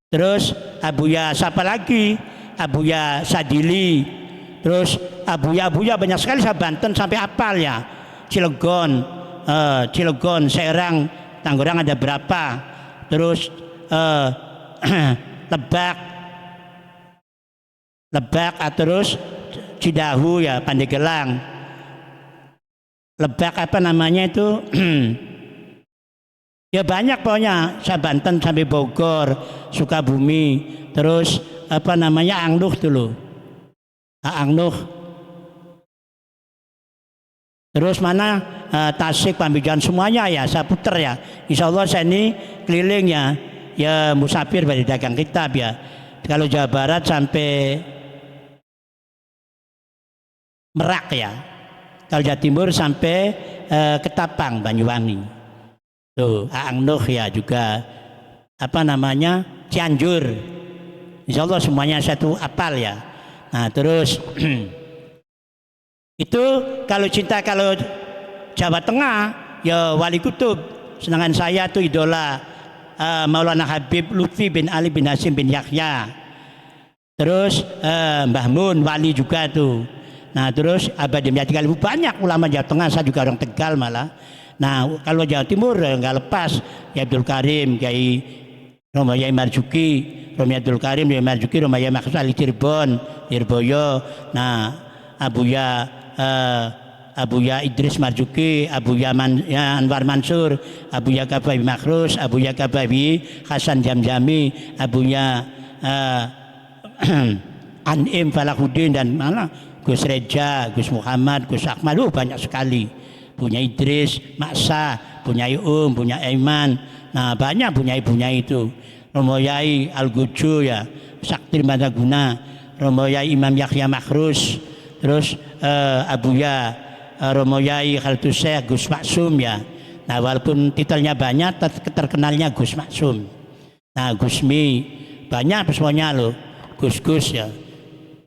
Terus Abuya siapa lagi, Abuya Sadili. Terus Abuya banyak sekali, saya Banten sampai apal ya. Cilegon, Serang, Tangerang ada berapa? Terus Lebak, terus Cidahu ya, Pandeglang. Lebak apa namanya itu? Ya banyak pokoknya, saya Banten sampai Bogor, Sukabumi, terus apa namanya, Angnuh dulu. Angnuh. Terus mana Tasik, Pambijan, semuanya ya saya puter ya. Insya Allah saya ini keliling ya musafir dari dagang kitab ya. Kalau Jawa Barat sampai Merak ya. Kalau Jawa Timur sampai Ketapang, Banyuwangi. Tuh, Angnuh ya juga, apa namanya, Cianjur. Insya Allah semuanya satu apal ya. Nah terus itu kalau cinta, kalau Jawa Tengah ya Wali Kutub. Sedangkan saya tuh idola Maulana Habib Lutfi bin Ali bin Hasim bin Yahya. Terus Mbah Mun Wali juga tuh. Nah terus Abah Dimyati Kalibu, banyak ulama Jawa Tengah. Saya juga orang Tegal malah. Nah kalau Jawa Timur nggak lepas ya Abdul Karim, Kiai Romo Yai Marzuki, Romi Abdul Karim, Yai Marzuki, Romo Yai Maksud Ali Cirebon, Lirboyo. Nah Abuya Idris Marzuki, Abuya Anwar Mansur, Abuya Kabawi Makrus, Abuya Kabawi Hasan Jamjami, Abuya Anim Falahuddin, dan mana Gus Reja, Gus Muhammad, Gus Akmal, banyak sekali. Punya Idris, Maksa, punya punya Aiman. Nah banyak punya itu. Romo Yai Al-Guju ya, Sakti Madaguna, Romo Yai Imam Yahya Makrus. Terus Abuya Romo Yai Khaltus Syekh Gus Maksum ya. Nah walaupun titelnya banyak, terkenalnya Gus Maksum. Nah Gusmi banyak semuanya loh, Gus ya.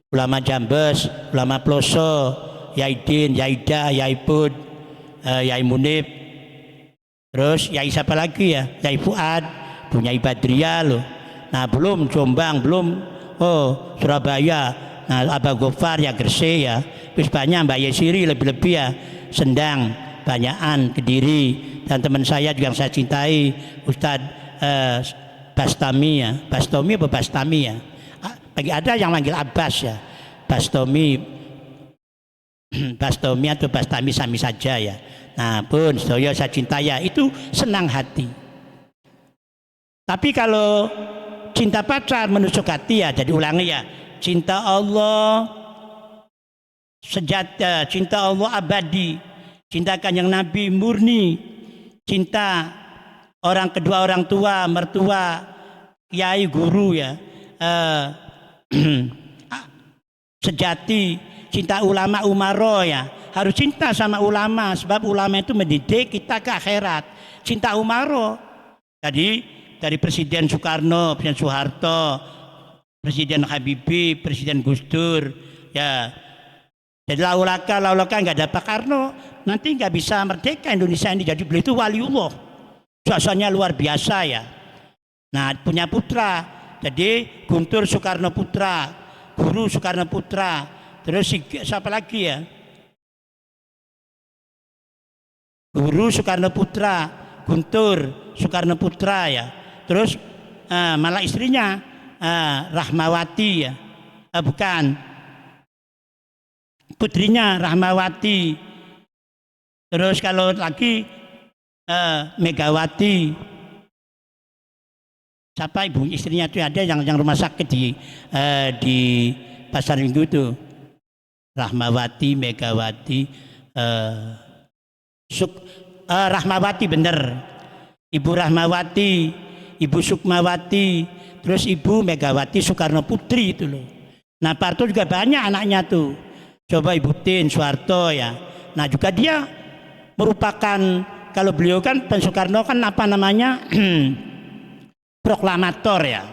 Ulama Jambes, ulama Ploso, Yai Din, Yaida, Yai Pud, Yai Munib. Terus Yai siapa lagi ya? Yai Fuad, punya Badria loh. Nah belum Jombang, belum Surabaya. Nah Abah Gofar ya, Gresik ya. Terus banyak Mbak Yesiri, lebih-lebih ya, Sendang, Banyakan, Kediri. Dan teman saya juga yang saya cintai, Ustadz Bastami ya. Bastomi apa Bastami ya? Bagi ada yang manggil Abbas ya. Bastomi atau Bastami sami saja ya. Nah pun saya cintai ya, itu senang hati. Tapi kalau cinta pacar menusuk hati ya, jadi ulangi ya, cinta Allah sejati, cinta Allah abadi, cinta Kanjeng Nabi murni, cinta kedua orang tua, mertua, kiai guru ya, sejati, cinta ulama umaro ya, harus cinta sama ulama sebab ulama itu mendidik kita ke akhirat. Cinta umaro. Jadi dari Presiden Soekarno, Presiden Soeharto, Presiden Habibie, Presiden Gus Dur, ya. Jadi laulaka nggak ada Pak Karno, nanti nggak bisa merdeka Indonesia ini. Jadi beliau itu waliullah, jasanya luar biasa ya. Nah punya putra, jadi Guntur Soekarno Putra, Guru Soekarno Putra, terus siapa lagi ya? Guru Soekarno Putra, Guntur Soekarno Putra ya. Terus malah istrinya Rahmawati ya, bukan, putrinya Rahmawati. Terus kalau lagi Megawati. Siapa ibu istrinya itu ada yang rumah sakit di Pasar Minggu itu. Rahmawati, Megawati, Rahmawati bener. Ibu Rahmawati, Ibu Sukmawati, terus Ibu Megawati Soekarno Putri itu loh. Nah Pak Harto juga banyak anaknya tuh. Coba Ibu Tin Soeharto ya. Nah juga dia merupakan, kalau beliau kan Soekarno kan apa namanya proklamator ya.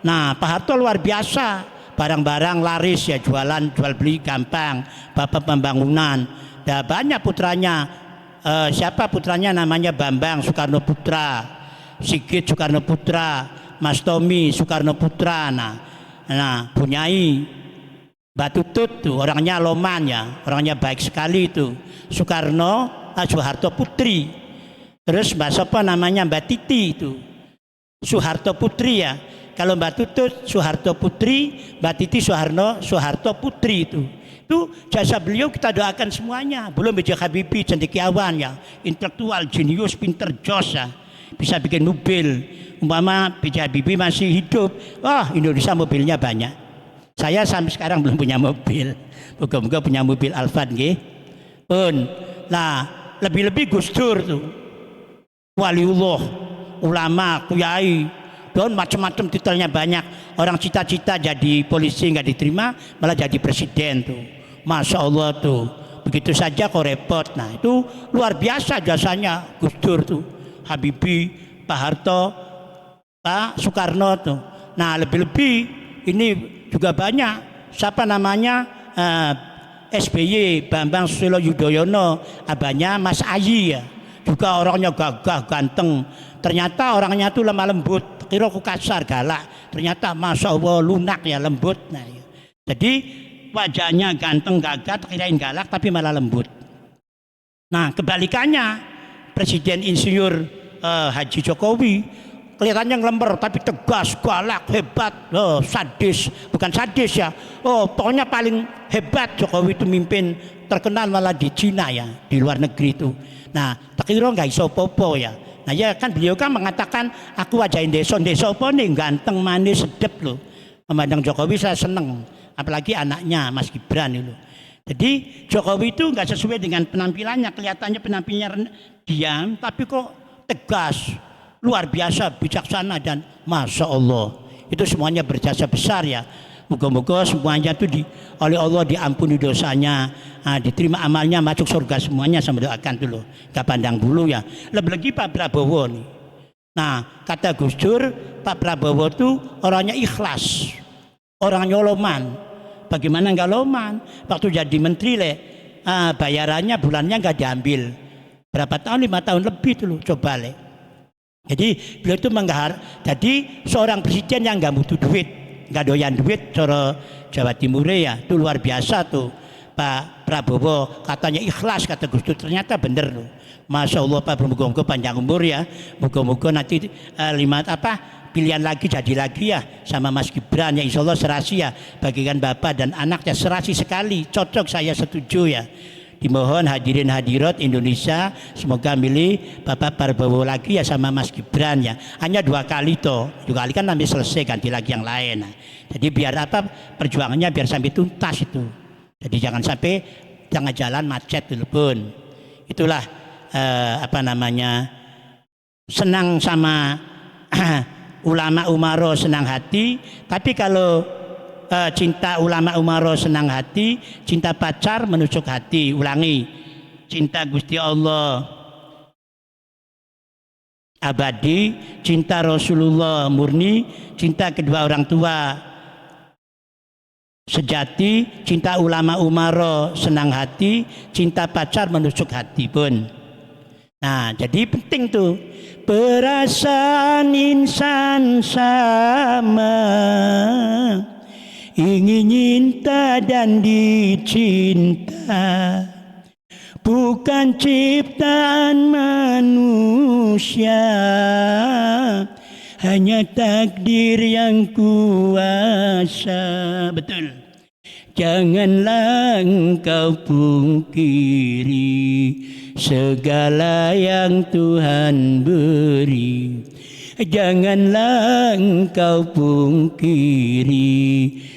Nah Pak Harto luar biasa, barang-barang laris ya, jual beli gampang, bapak pembangunan. Nah banyak putranya. Siapa putranya namanya Bambang Soekarno Putra, Sigit Soekarno Putra, Mas Tommy Soekarno Putra. Nah punyai Mbak Tutut tuh orangnya loman ya, orangnya baik sekali itu. Soeharto Putri. Terus Mbak siapa namanya Mbak Titi itu, Soeharto Putri ya. Kalau Mbak Tutut Soeharto Putri, Mbak Titi Soeharto Putri itu. Itu jasa beliau kita doakan semuanya. Belum B.J. Habibie, cendekiawan ya, intelektual, jenius, pinter, jos ya, bisa bikin mobil. Umpama B.J. Habibie masih hidup, wah Indonesia mobilnya banyak. Saya sampai sekarang belum punya mobil. Moga-moga punya mobil Alphard nggih. Pun. Nah, lebih-lebih Gus Dur tuh. Waliullah, ulama, kiai, dan macam-macam titelnya banyak. Orang cita-cita jadi polisi nggak diterima, malah jadi presiden tuh. Masya Allah tuh. Begitu saja kok repot. Nah itu luar biasa jasanya Gus Dur tuh. Habibie, Pak Harto, Pak Soekarno tuh. Nah lebih-lebih ini juga banyak. Siapa namanya SBY, Bambang Susilo Yudhoyono, abahnya Mas Ayi ya. Juga orangnya gagah, ganteng. Ternyata orangnya tuh lemah lembut. Kira aku kasar, galak. Ternyata Masya Allah lunak ya, lembut. Nah, ya. Jadi wajahnya ganteng, gagah, kirain galak tapi malah lembut. Nah kebalikannya Presiden Insinyur Haji Jokowi kelihatannya ngelember tapi tegas, galak, hebat, sadis. Bukan sadis ya, pokoknya paling hebat Jokowi itu mimpin, terkenal malah di Cina ya, di luar negeri itu. Nah tak kira nggak iso popo ya. Nah ya kan beliau kan mengatakan aku wajahin desa apa nih, ganteng, manis, sedep loh. Memandang Jokowi saya seneng, apalagi anaknya Mas Gibran itu. Jadi Jokowi itu nggak sesuai dengan penampilannya, kelihatannya penampilannya diam tapi kok tegas, luar biasa, bijaksana, dan Masya Allah itu semuanya berjasa besar ya. Moga-moga semuanya itu oleh Allah diampuni dosanya, diterima amalnya, masuk surga semuanya. Sama doakan dulu, gak pandang bulu ya. Lebih lagi Pak Prabowo nih. Nah kata Gus Dur, Pak Prabowo itu orangnya ikhlas, orangnya loman. Bagaimana nggak loman? Waktu jadi menteri bayarannya bulannya nggak diambil. Berapa tahun? 5 tahun lebih tuh, coba le. Jadi beliau itu jadi seorang presiden yang nggak butuh duit, nggak doyan duit, cara Jawa Timur ya, itu luar biasa tuh Pak Prabowo. Katanya ikhlas, kata Gus Dur, ternyata bener loh. Masya Allah Pak, moga-moga panjang umur ya, moga-moga nanti pilihan lagi jadi lagi ya sama Mas Gibran ya, insya Allah serasi ya, bagikan bapak dan anaknya serasi sekali, cocok, saya setuju ya. Dimohon hadirin hadirat Indonesia semoga milih Bapak Prabowo lagi ya sama Mas Gibran ya. Hanya 2 kali toh, 2 kali kan nanti selesai, ganti lagi yang lain. Nah, jadi biar perjuangannya biar sampai tuntas itu. Jadi jangan sampai tengah jalan macet dulu pun. Itulah senang sama ulama umaro senang hati. Tapi kalau cinta ulama umaro senang hati, cinta pacar menusuk hati. Ulangi, cinta Gusti Allah abadi, cinta Rasulullah murni, cinta kedua orang tua sejati, cinta ulama umaro senang hati, cinta pacar menusuk hati pun. Nah, jadi penting tuh perasaan insan sama, ingin cinta dan dicinta, bukan ciptaan manusia, hanya takdir yang kuasa. Betul. Janganlah engkau pungkiri segala yang Tuhan beri. Janganlah engkau pungkiri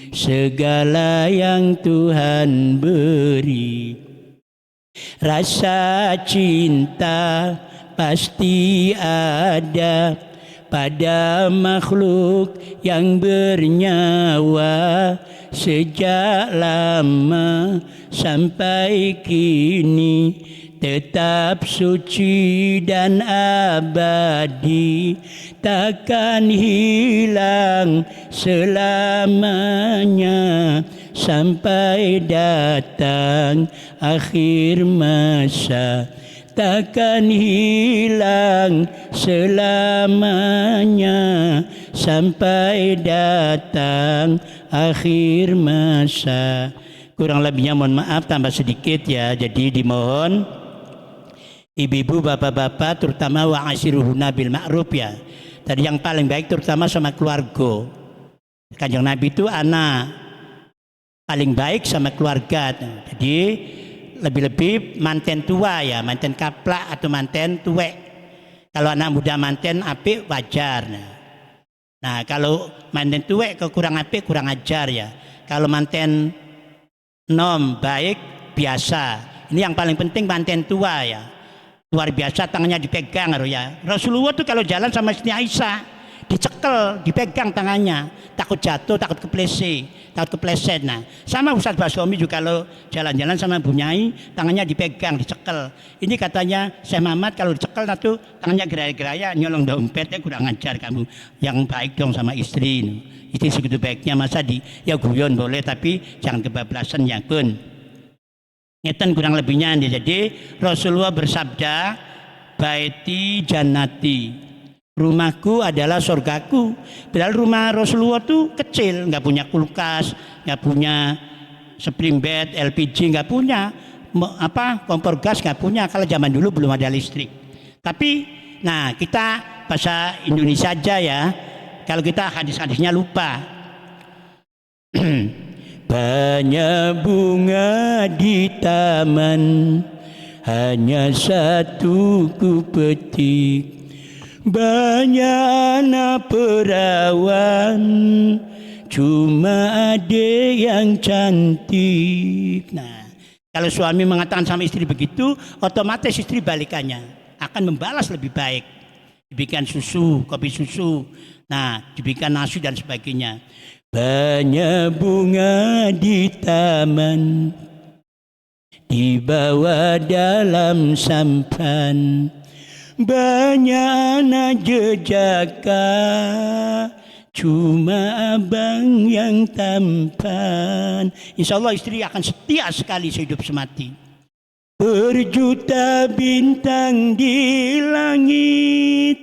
segala yang Tuhan beri. Rasa cinta pasti ada pada makhluk yang bernyawa sejak lama sampai kini, tetap suci dan abadi, takkan hilang selamanya sampai datang akhir masa. Takkan hilang selamanya sampai datang akhir masa. Kurang lebihnya mohon maaf tambah sedikit ya. Jadi dimohon ibu-ibu, bapak-bapak, terutama wa ashiruhunna bil ma'ruf ya. Tadi yang paling baik terutama sama keluarga. Kanjeng Nabi itu anak paling baik sama keluarga. Jadi lebih-lebih manten tua ya, manten kaplak atau manten tuwek. Kalau anak muda manten apik wajar. Nah kalau manten tuwek kurang apik kurang ajar ya. Kalau manten nom baik biasa. Ini yang paling penting manten tua ya. Luar biasa, tangannya dipegang ya. Rasulullah tuh kalau jalan sama Siti Aisyah dicekel, dipegang tangannya, takut jatuh, takut kepleset. Nah, sama Ustaz Basomi juga kalau jalan-jalan sama Bu Nyai, tangannya dipegang, dicekel. Ini katanya Syekh Mamat kalau dicekel tuh tangannya geraya-geraya, nyolong dompetnya, kurang ajar kamu. Yang baik dong sama istri. Istri segitu baiknya masa ya guyon boleh tapi jangan kebablasan ya pun. Ngeten kurang lebihnya. Jadi Rasulullah bersabda, baiti jannati, rumahku adalah surgaku. Padahal rumah Rasulullah tuh kecil, nggak punya kulkas, nggak punya spring bed, LPG nggak punya, kompor gas nggak punya. Kalau zaman dulu belum ada listrik. Tapi, nah kita bahasa Indonesia aja ya. Kalau kita hadis-hadisnya lupa. Banyak bunga di taman, hanya satu ku petik. Banyak anak perawan, cuma ada yang cantik. Nah, kalau suami mengatakan sama istri begitu, otomatis istri balikannya akan membalas lebih baik. Diberikan susu, kopi susu, nah diberikan nasi dan sebagainya. Banyak bunga di taman, dibawa dalam sampan. Banyak anak jejaka, cuma abang yang tampan. Insya Allah istri akan setia sekali sehidup semati. Berjuta bintang di langit,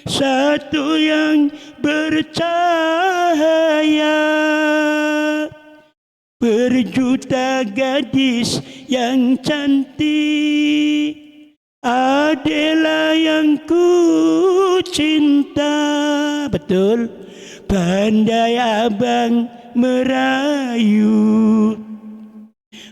satu yang bercahaya. Berjuta gadis yang cantik, adalah yang ku cinta. Betul, pandai abang merayu,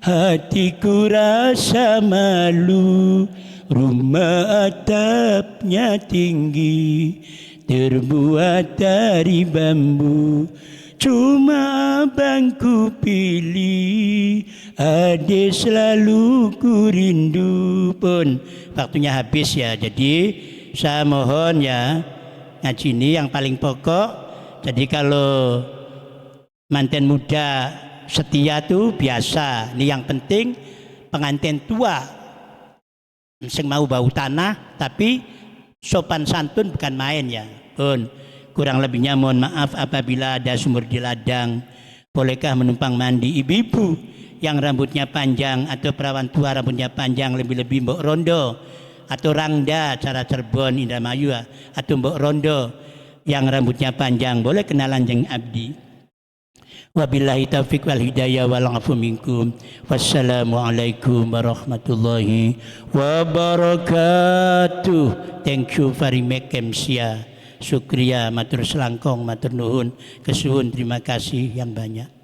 hatiku rasa malu. Rumah atapnya tinggi, terbuat dari bambu. Cuma abang ku pilih, adik selalu ku rindu. Pun waktunya habis ya. Jadi saya mohon ya, ngaji ini yang paling pokok. Jadi kalau manten muda setia tuh biasa. Ini yang penting pengantin tua sing mau bau tanah tapi sopan santun bukan main ya. Pun kurang lebihnya mohon maaf apabila ada sumur di ladang. Bolehkah menumpang mandi ibu-ibu yang rambutnya panjang atau perawan tua rambutnya panjang, lebih-lebih Mbok Rondo atau Rangda cara Cirebon Indramayu atau Mbok Rondo yang rambutnya panjang, boleh kenalan jeung abdi. Wabillahi taufiq wal hidayah wal afu minkum. Wassalamualaikum warahmatullahi wabarakatuh. Thank you very much Kemsia. Syukriya matur selangkong matur nuhun kesuhun, terima kasih yang banyak.